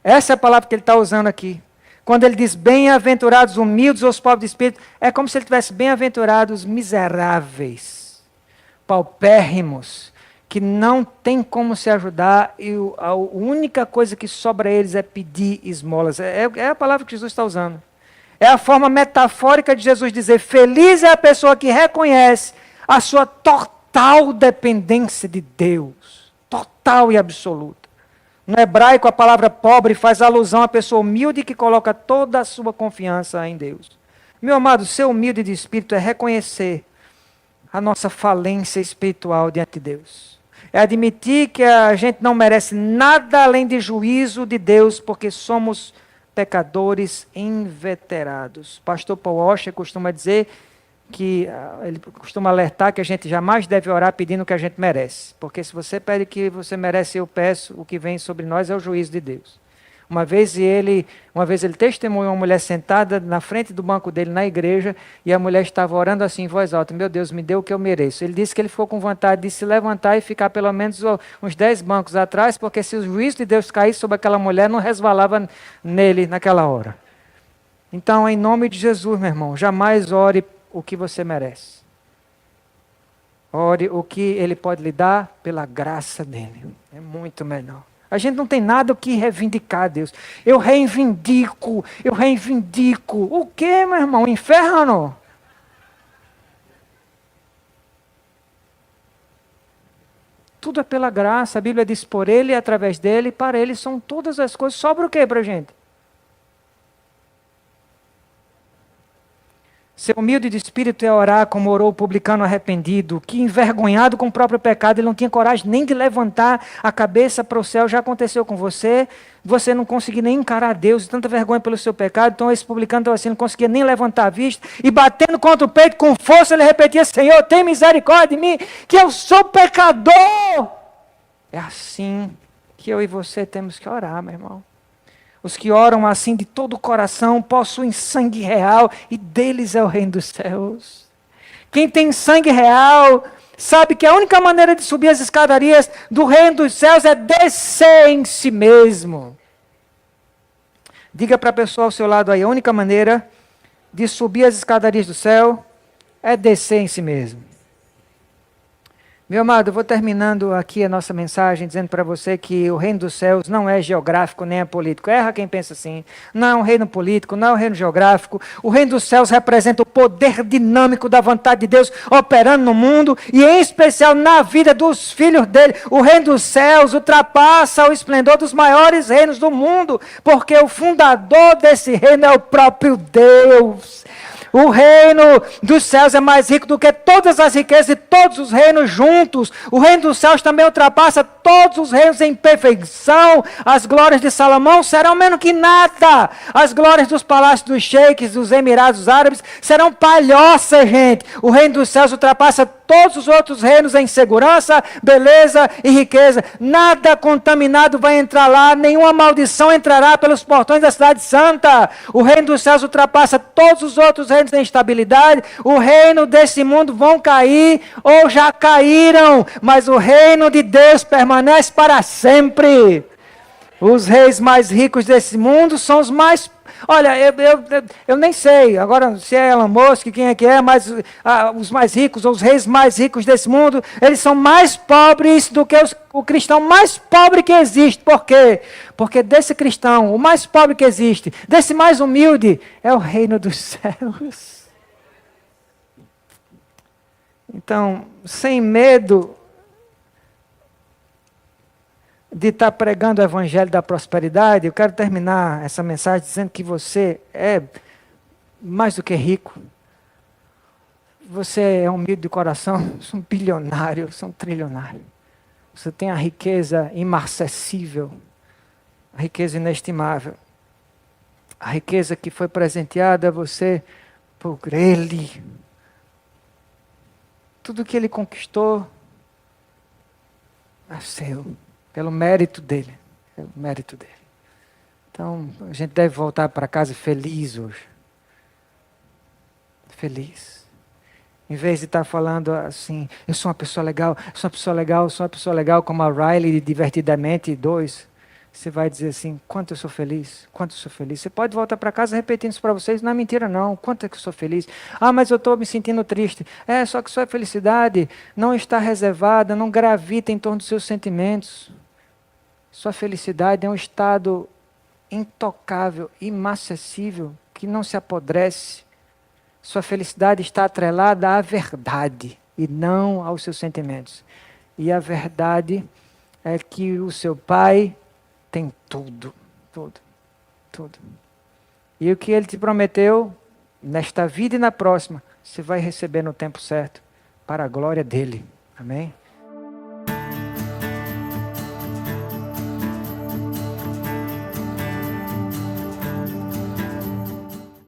Essa é a palavra que ele está usando aqui. Quando ele diz bem-aventurados, humildes, os pobres de espírito, é como se ele tivesse bem-aventurados, miseráveis, paupérrimos, que não tem como se ajudar e a única coisa que sobra a eles é pedir esmolas. É a palavra que Jesus está usando. É a forma metafórica de Jesus dizer, feliz é a pessoa que reconhece a sua total dependência de Deus. Total e absoluta. No hebraico, a palavra pobre faz alusão à pessoa humilde que coloca toda a sua confiança em Deus. Meu amado, ser humilde de espírito é reconhecer a nossa falência espiritual diante de Deus. É admitir que a gente não merece nada além de juízo de Deus, porque somos pecadores inveterados. Pastor Paul Washer costuma dizer que ele costuma alertar que a gente jamais deve orar pedindo o que a gente merece. Porque se você pede o que você merece, eu peço, o que vem sobre nós é o juízo de Deus. Uma vez ele testemunhou uma mulher sentada na frente do banco dele na igreja, e a mulher estava orando assim em voz alta: meu Deus, me dê o que eu mereço. Ele disse que ele ficou com vontade de se levantar e ficar pelo menos uns 10 bancos atrás, porque se o juízo de Deus caísse sobre aquela mulher, não resvalava nele naquela hora. Então, em nome de Jesus, meu irmão, jamais ore o que você merece. Ore o que Ele pode lhe dar pela graça dEle. É muito melhor. A gente não tem nada o que reivindicar, Deus. Eu reivindico. O quê, meu irmão? Inferno? Tudo é pela graça. A Bíblia diz: por Ele, através dEle, para Ele são todas as coisas. Sobra o quê para a gente? Ser humilde de espírito é orar como orou o publicano arrependido, que envergonhado com o próprio pecado, ele não tinha coragem nem de levantar a cabeça para o céu. Já aconteceu com você? Você não conseguia nem encarar Deus, tanta vergonha pelo seu pecado. Então esse publicano estava assim, não conseguia nem levantar a vista, e batendo contra o peito com força, ele repetia: Senhor, tem misericórdia de mim, que eu sou pecador. É assim que eu e você temos que orar, meu irmão. Os que oram assim de todo o coração possuem sangue real, e deles é o reino dos céus. Quem tem sangue real sabe que a única maneira de subir as escadarias do reino dos céus é descer em si mesmo. Diga para a pessoa ao seu lado aí: a única maneira de subir as escadarias do céu é descer em si mesmo. Meu amado, eu vou terminando aqui a nossa mensagem dizendo para você que o reino dos céus não é geográfico nem é político. Erra quem pensa assim. Não é um reino político, não é um reino geográfico. O reino dos céus representa o poder dinâmico da vontade de Deus operando no mundo, e em especial na vida dos filhos dele. O reino dos céus ultrapassa o esplendor dos maiores reinos do mundo, porque o fundador desse reino é o próprio Deus. O reino dos céus é mais rico do que todas as riquezas e todos os reinos juntos. O reino dos céus também ultrapassa todos os reinos em perfeição. As glórias de Salomão serão menos que nada. As glórias dos palácios dos sheiks, dos Emirados Árabes, serão palhoça, gente. O reino dos céus ultrapassa todos os outros reinos em segurança, beleza e riqueza. Nada contaminado vai entrar lá, nenhuma maldição entrará pelos portões da cidade santa. O reino dos céus ultrapassa todos os outros reinos em instabilidade. O reino desse mundo vão cair ou já caíram, mas o reino de Deus permanece para sempre. Os reis mais ricos desse mundo são os mais... Olha, eu nem sei agora se é Elon Musk, quem é que é, mas os mais ricos, ou os reis mais ricos desse mundo, eles são mais pobres do que o cristão mais pobre que existe. Por quê? Porque desse cristão, o mais pobre que existe, desse mais humilde, é o reino dos céus. Então, sem medo de estar pregando o evangelho da prosperidade, eu quero terminar essa mensagem dizendo que você é mais do que rico. Você é humilde de coração, você é um bilionário, você é um trilionário. Você tem a riqueza imarcessível, a riqueza inestimável, a riqueza que foi presenteada a você por Ele. Tudo que Ele conquistou é seu. Pelo mérito dele. Pelo mérito dele. Então, a gente deve voltar para casa feliz hoje. Feliz. Em vez de estar falando assim: eu sou uma pessoa legal, sou uma pessoa legal, sou uma pessoa legal, como a Riley de Divertidamente 2. Você vai dizer assim: quanto eu sou feliz, quanto eu sou feliz. Você pode voltar para casa repetindo isso para vocês: não é mentira não, quanto é que eu sou feliz. Ah, mas eu estou me sentindo triste. Só que sua felicidade não está reservada, não gravita em torno dos seus sentimentos. Sua felicidade é um estado intocável, inacessível, que não se apodrece. Sua felicidade está atrelada à verdade e não aos seus sentimentos. E a verdade é que o seu Pai tem tudo, tudo, tudo. E o que Ele te prometeu, nesta vida e na próxima, você vai receber no tempo certo, para a glória dEle. Amém?